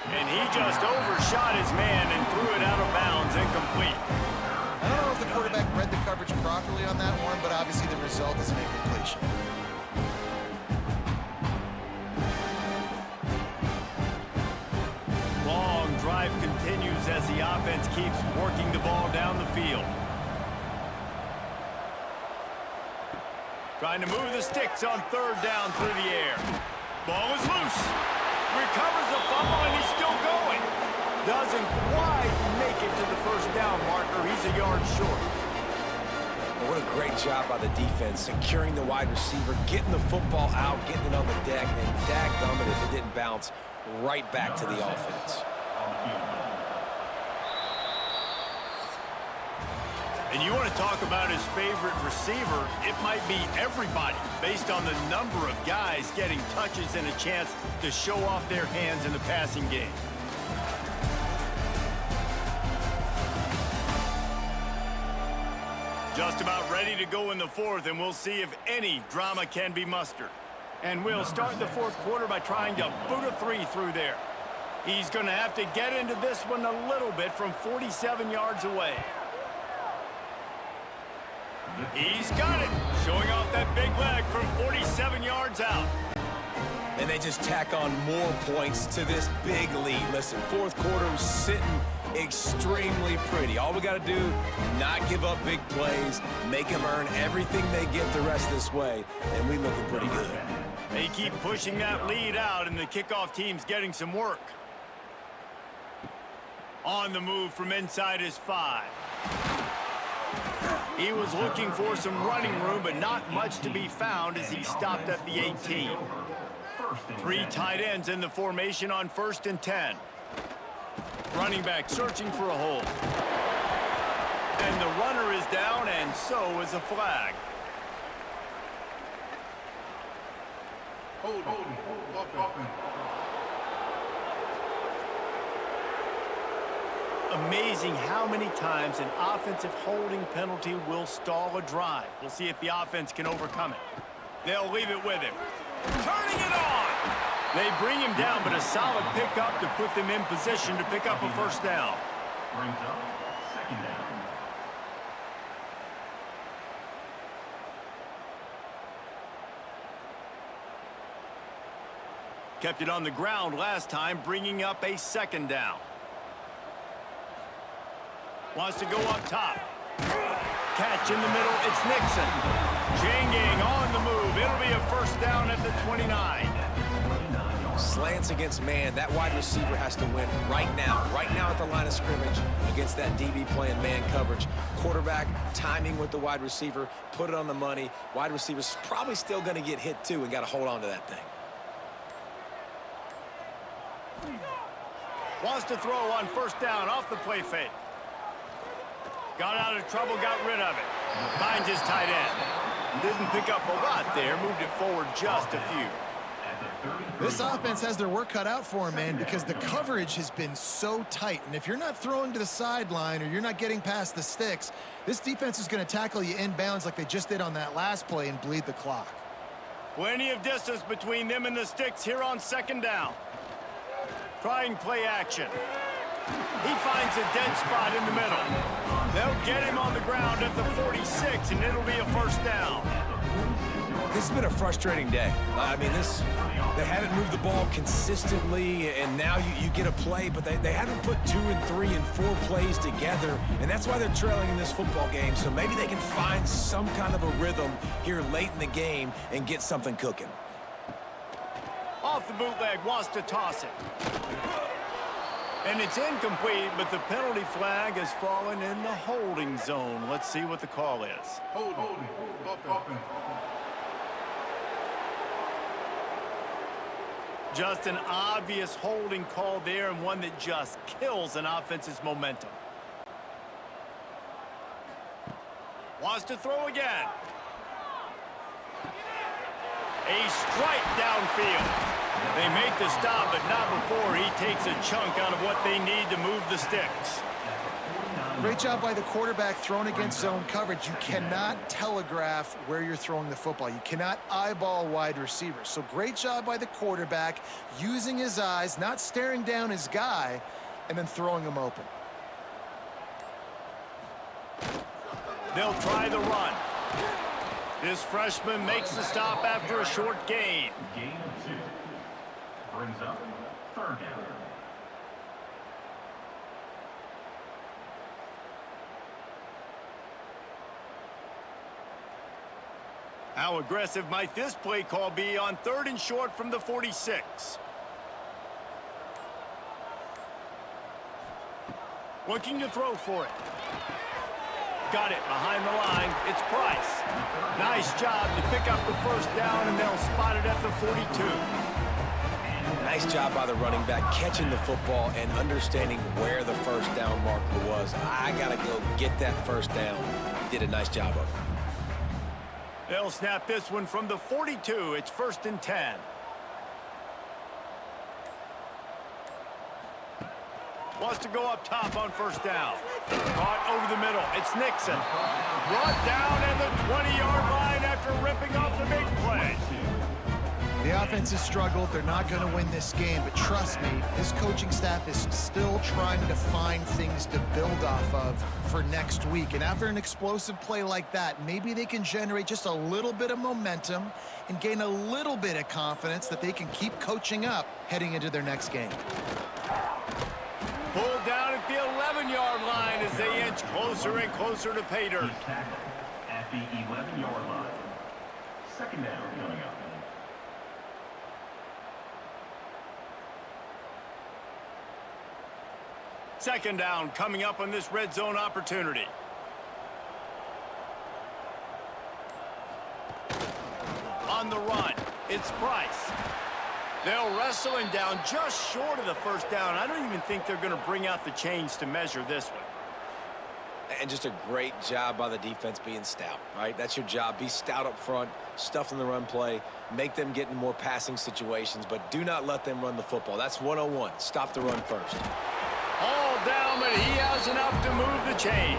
And he just overshot his man and threw it out of bounds, incomplete. I don't know if the quarterback read the coverage properly on that one, but obviously the result is an incompletion. Long drive continues as the offense keeps working the ball down the field. Trying to move the sticks on 3rd down through the air. Ball is loose. Recovers the fumble, and he's still going. Doesn't quite make it to the first down marker. He's a yard short. Well, what a great job by the defense, securing the wide receiver, getting the football out, getting it on the deck, and dadgummit if it didn't bounce right back to the offense. And you want to talk about his favorite receiver, it might be everybody, based on the number of guys getting touches and a chance to show off their hands in the passing game. Just about ready to go in the fourth, and we'll see if any drama can be mustered. And we'll start the fourth quarter by trying to boot a three through there. He's going to have to get into this one a little bit from 47 yards away. He's got it, showing off that big leg from 47 yards out. And they just tack on more points to this big lead. Listen, fourth quarter sitting extremely pretty. All we got to do, not give up big plays, make them earn everything they get the rest of this way, and we looking pretty good. They keep pushing that lead out, and the kickoff team's getting some work. On the move from inside his 5. He was looking for some running room, but not much to be found as he stopped at the 18. 3 tight ends in the formation on 1st and 10. Running back searching for a hole. And the runner is down, and so is a flag. Hold. Amazing how many times an offensive holding penalty will stall a drive. We'll see if the offense can overcome it. They'll leave it with him. Turning it on! They bring him down, but a solid pickup to put them in position to pick up a first down. Brings up second down. Kept it on the ground last time, bringing up a second down. Wants to go up top. Catch in the middle, it's Nixon. Janging on the move. It'll be a first down at the 29. Slants against man, that wide receiver has to win right now at the line of scrimmage against that DB playing man coverage. Quarterback, timing with the wide receiver, put it on the money. Wide receiver's probably still going to get hit too and got to hold on to that thing. Wants to throw on first down off the play fake. Got out of trouble, got rid of it. Finds his tight end. Didn't pick up a lot there, moved it forward just a few. This offense has their work cut out for them, man, because the coverage has been so tight. And if you're not throwing to the sideline or you're not getting past the sticks, this defense is going to tackle you inbounds like they just did on that last play and bleed the clock. Plenty of distance between them and the sticks here on second down. Trying play action. He finds a dead spot in the middle. They'll get him on the ground at the 46, and it'll be a first down. This has been a frustrating day. I mean, they haven't moved the ball consistently, and now you get a play, but they haven't put 2 and 3 and 4 plays together, and that's why they're trailing in this football game. So maybe they can find some kind of a rhythm here late in the game and get something cooking. Off the bootleg, wants to toss it. And it's incomplete, but the penalty flag has fallen in the holding zone. Let's see what the call is. Hold. Just an obvious holding call there, and one that just kills an offense's momentum. Wants to throw again. A strike downfield. They make the stop, but not before he takes a chunk out of what they need to move the sticks. Great job by the quarterback throwing against zone coverage. You cannot telegraph where you're throwing the football. You cannot eyeball wide receivers. So great job by the quarterback using his eyes, not staring down his guy, and then throwing him open. They'll try the run. This freshman makes the stop after a short gain. Gain of 2. Brings up third down. How aggressive might this play call be on 3rd and short from the 46? Looking to throw for it. Got it behind the line. It's Price. Nice job to pick up the first down, and they'll spot it at the 42. Nice job by the running back, catching the football and understanding where the first down marker was. I got to go get that first down. Did a nice job of it. They'll snap this one from the 42. It's 1st and 10. Wants to go up top on first down. Caught over the middle. It's Nixon. Brought down at the 20-yard line after ripping off the big play. The offense has struggled. They're not going to win this game, but trust me, this coaching staff is still trying to find things to build off of for next week. And after an explosive play like that, maybe they can generate just a little bit of momentum and gain a little bit of confidence that they can keep coaching up heading into their next game. Pulled down at the 11-yard line as they inch closer and closer to pay dirt. Tackled at the 11-yard line. 2nd down coming up. Second down coming up on this red zone opportunity. On the run, it's Price. They'll wrestle him down just short of the first down. I don't even think they're going to bring out the chains to measure this one. And just a great job by the defense being stout, right? That's your job. Be stout up front, stuff in the run play, make them get in more passing situations, but do not let them run the football. That's 101. Stop the run first. All down, but he has enough to move the chains.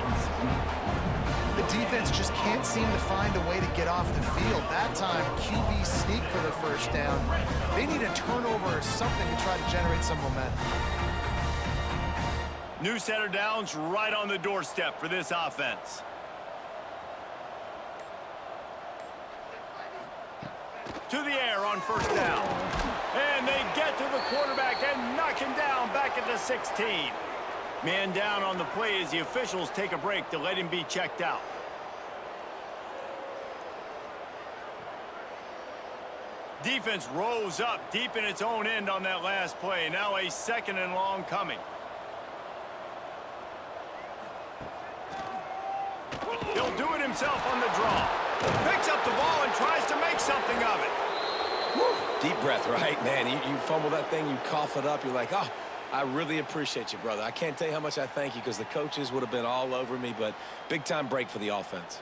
The defense just can't seem to find a way to get off the field. That time, QB sneak for the first down. They need a turnover or something to try to generate some momentum. New set of downs right on the doorstep for this offense. To the air on first down. And they get to the quarterback and knock him down back at the 16. Man down on the play as the officials take a break to let him be checked out. Defense rose up deep in its own end on that last play. Now a 2nd and long coming. He'll do it himself on the draw. Picks up the ball and tries to make something of it. Woo. Deep breath, right? Man, you fumble that thing, you cough it up, you're like, oh, I really appreciate you, brother. I can't tell you how much I thank you because the coaches would have been all over me, but big-time break for the offense.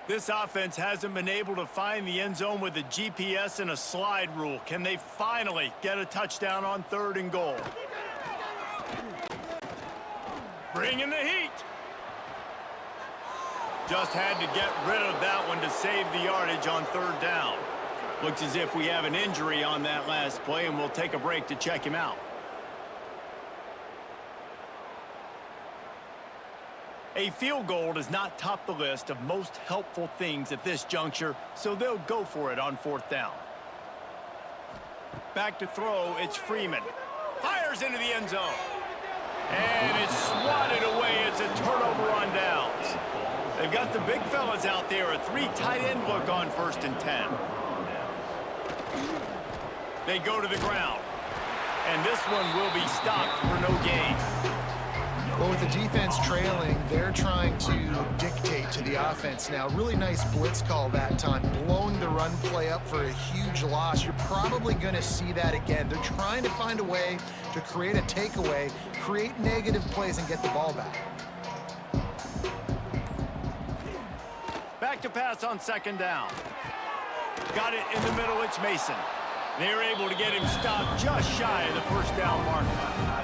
This offense hasn't been able to find the end zone with a GPS and a slide rule. Can they finally get a touchdown on 3rd and goal? Bring in the heat. Just had to get rid of that one to save the yardage on 3rd down. Looks as if we have an injury on that last play, and we'll take a break to check him out. A field goal does not top the list of most helpful things at this juncture, so they'll go for it on 4th down. Back to throw, it's Freeman. Fires into the end zone. And it's swatted away. It's a turnover on downs. They've got the big fellas out there, a 3 tight end look on 1st and 10. They go to the ground. And this one will be stopped for no gain. Well, with the defense trailing, they're trying to dictate to the offense now. Really nice blitz call that time, blowing the run play up for a huge loss. You're probably going to see that again. They're trying to find a way to create a takeaway, create negative plays, and get the ball back. Back to pass on 2nd down. Got it in the middle, it's Mason. They're able to get him stopped just shy of the first down marker.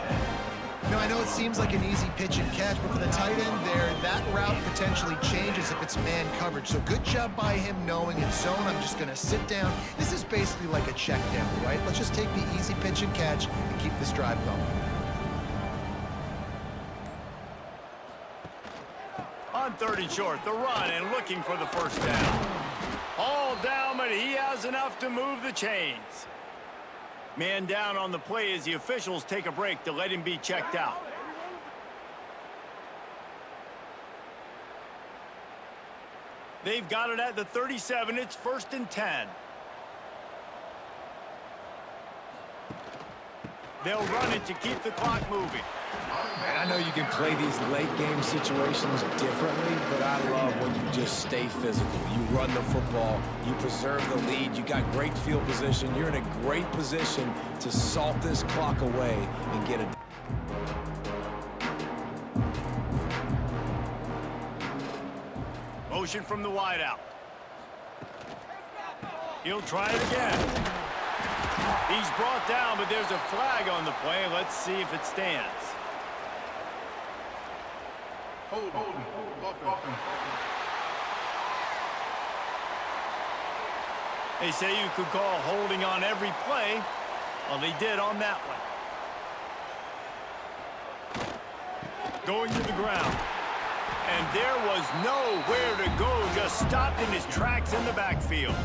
Now, I know it seems like an easy pitch and catch, but for the tight end there, that route potentially changes if it's man coverage. So good job by him knowing in zone, I'm just going to sit down. This is basically like a check down, right? Let's just take the easy pitch and catch and keep this drive going. On 3rd and short, the run and looking for the first down. All down, but he has enough to move the chains. Man down on the play as the officials take a break to let him be checked out. They've got it at the 37. It's 1st and 10. They'll run it to keep the clock moving. And I know you can play these late game situations differently, but I love when you just stay physical. You run the football, you preserve the lead, you got great field position. You're in a great position to salt this clock away and get it. Motion from the wideout. He'll try it again. He's brought down, but there's a flag on the play. Let's see if it stands. They say you could call holding on every play. Well, they did on that one. Going to the ground. And there was nowhere to go, just stopped in his tracks in the backfield.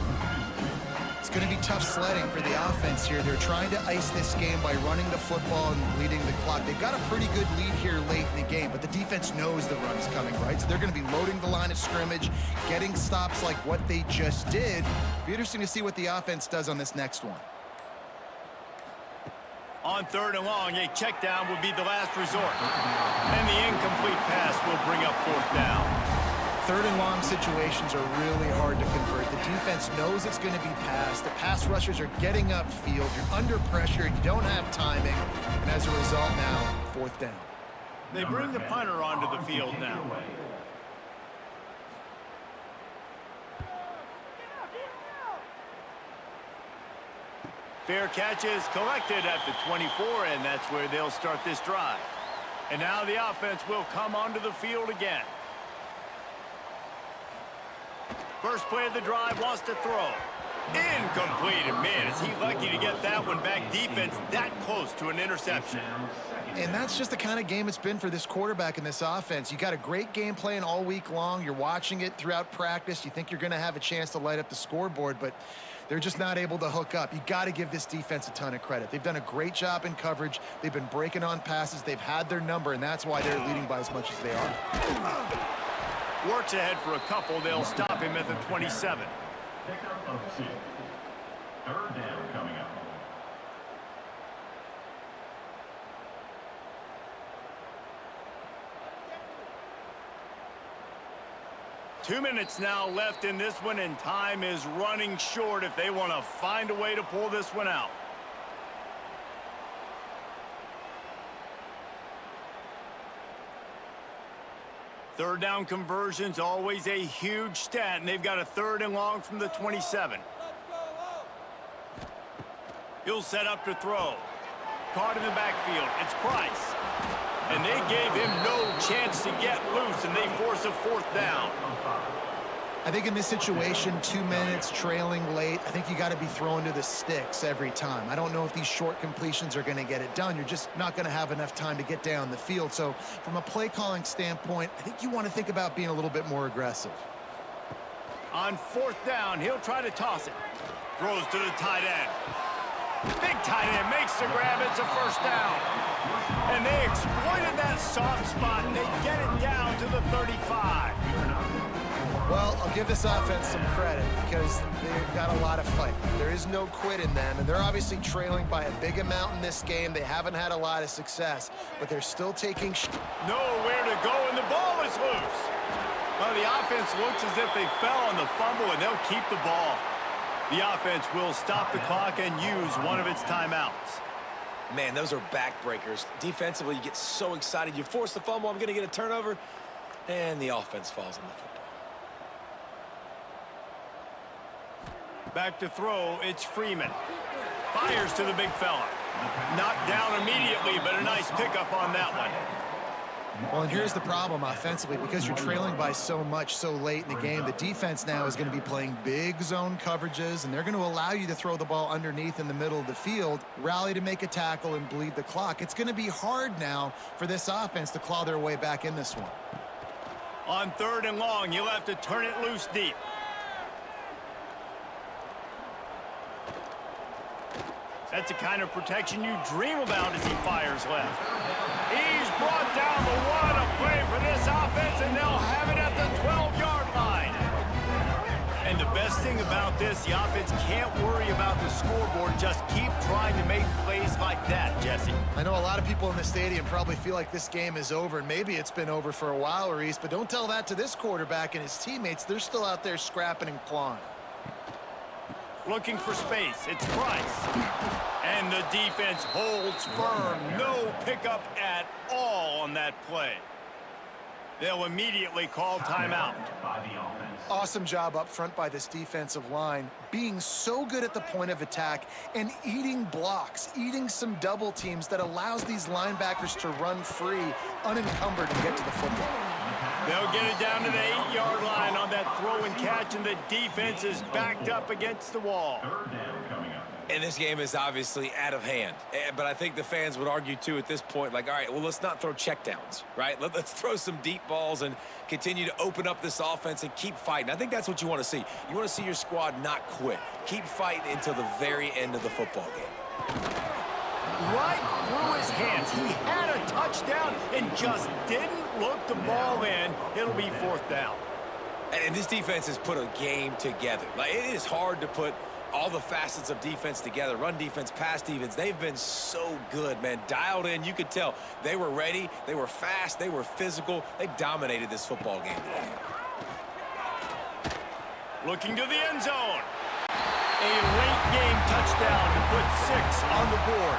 It's going to be tough sledding for the offense here. They're trying to ice this game by running the football and bleeding the clock. They've got a pretty good lead here late in the game, but the defense knows the run's coming, right? So they're going to be loading the line of scrimmage, getting stops like what they just did. It'll be interesting to see what the offense does on this next one. On 3rd and long, a check down would be the last resort. And the incomplete pass will bring up 4th down. 3rd and long situations are really hard to convert. The defense knows it's going to be passed. The pass rushers are getting upfield. You're under pressure. You don't have timing. And as a result now, 4th down. They bring the punter onto the field now. Fair catch is collected at the 24, and that's where they'll start this drive. And now the offense will come onto the field again. First play of the drive, wants to throw. Incomplete, and man, is he lucky to get that one back. Defense that close to an interception. And that's just the kind of game it's been for this quarterback and this offense. You got a great game plan all week long. You're watching it throughout practice. You think you're going to have a chance to light up the scoreboard, but they're just not able to hook up. You got to give this defense a ton of credit. They've done a great job in coverage. They've been breaking on passes. They've had their number, and that's why they're leading by as much as they are. Works ahead for a couple. They'll stop him at the 27. Pickup of 2. 3rd down coming up. Two minutes now left in this one, and time is running short if they want to find a way to pull this one out. Third down conversions, always a huge stat, and they've got a 3rd and long from the 27. He'll set up to throw. Caught in the backfield. It's Price. And they gave him no chance to get loose, and they force a 4th down. I think in this situation, 2 minutes trailing late, I think you got to be throwing to the sticks every time. I don't know if these short completions are going to get it done. You're just not going to have enough time to get down the field. So from a play calling standpoint, I think you want to think about being a little bit more aggressive. On 4th down, he'll try to toss it. Throws to the tight end. Big tight end makes the grab. It's a 1st down. And they exploited that soft spot, and they get it down to the 35. Well, I'll give this offense some credit because they've got a lot of fight. There is no quit in them, and they're obviously trailing by a big amount in this game. They haven't had a lot of success, but they're still taking nowhere to go, and the ball is loose. Well, the offense looks as if they fell on the fumble, and they'll keep the ball. The offense will stop the clock and use one of its timeouts. Man, those are backbreakers. Defensively, you get so excited. You force the fumble, I'm going to get a turnover, and the offense falls on the football. Back to throw, it's Freeman. Fires to the big fella. Knocked down immediately, but a nice pickup on that one. Well, and here's the problem offensively. Because you're trailing by so much so late in the game, the defense now is going to be playing big zone coverages, and they're going to allow you to throw the ball underneath in the middle of the field, rally to make a tackle, and bleed the clock. It's going to be hard now for this offense to claw their way back in this one. On 3rd and long, you'll have to turn it loose deep. That's the kind of protection you dream about as he fires left. He's brought down, but what a play for this offense, and they'll have it at the 12-yard line. thing about this, the offense can't worry about the scoreboard. Just keep trying to make plays like that, Jesse. I know a lot of people in the stadium probably feel like this game is over, and maybe it's been over for a while, Reese, but don't tell that to this quarterback and his teammates. They're still out there scrapping and clawing. Looking for space. It's Price. And the defense holds firm. No pickup at all on that play. They'll immediately call timeout. By the offense. Awesome job up front by this defensive line, being so good at the point of attack and eating blocks, eating some double teams that allows these linebackers to run free, unencumbered, and get to the football. They'll get it down to the 8-yard line on that throw and catch, and the defense is backed up against the wall. Third down coming up. And this game is obviously out of hand. But I think the fans would argue, too, at this point, like, all right, well, let's not throw checkdowns, right? Let's throw some deep balls and continue to open up this offense and keep fighting. I think that's what you want to see. You want to see your squad not quit. Keep fighting until the very end of the football game. Right through his hands. He had a touchdown and just didn't look the ball in. It'll be fourth down. And this defense has put a game together. Like, it is hard to put all the facets of defense together. Run defense, pass defense. They've been so good, man. Dialed in. You could tell they were ready. They were fast. They were physical. They dominated this football game today. Looking to the end zone. A late game touchdown to put 6 on the board.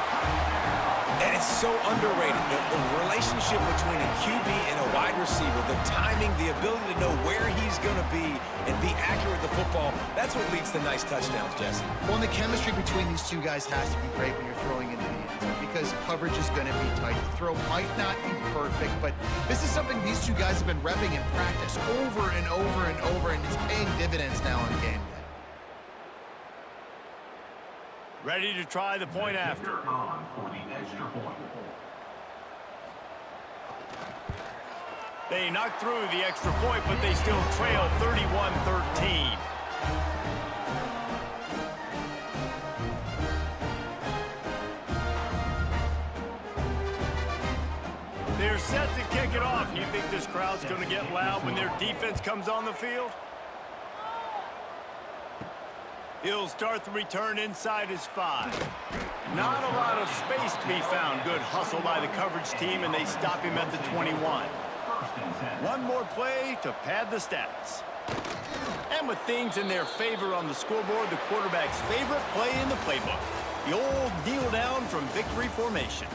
And it's so underrated. The relationship between a QB and a wide receiver, the timing, the ability to know where he's going to be and be accurate with the football, that's what leads to nice touchdowns, Jesse. Well, and the chemistry between these two guys has to be great when you're throwing into the end zone because coverage is going to be tight. The throw might not be perfect, but this is something these two guys have been repping in practice over and over and over, and it's paying dividends now on game day. Ready to try the point after. On for the extra point. They knocked through the extra point, but they still trail 31-13. They're set to kick it off. You think this crowd's going to get loud when their defense comes on the field? He'll start the return inside his 5. Not a lot of space to be found. Good hustle by the coverage team, and they stop him at the 21. One more play to pad the stats. And with things in their favor on the scoreboard, the quarterback's favorite play in the playbook. The old kneel down from victory formation.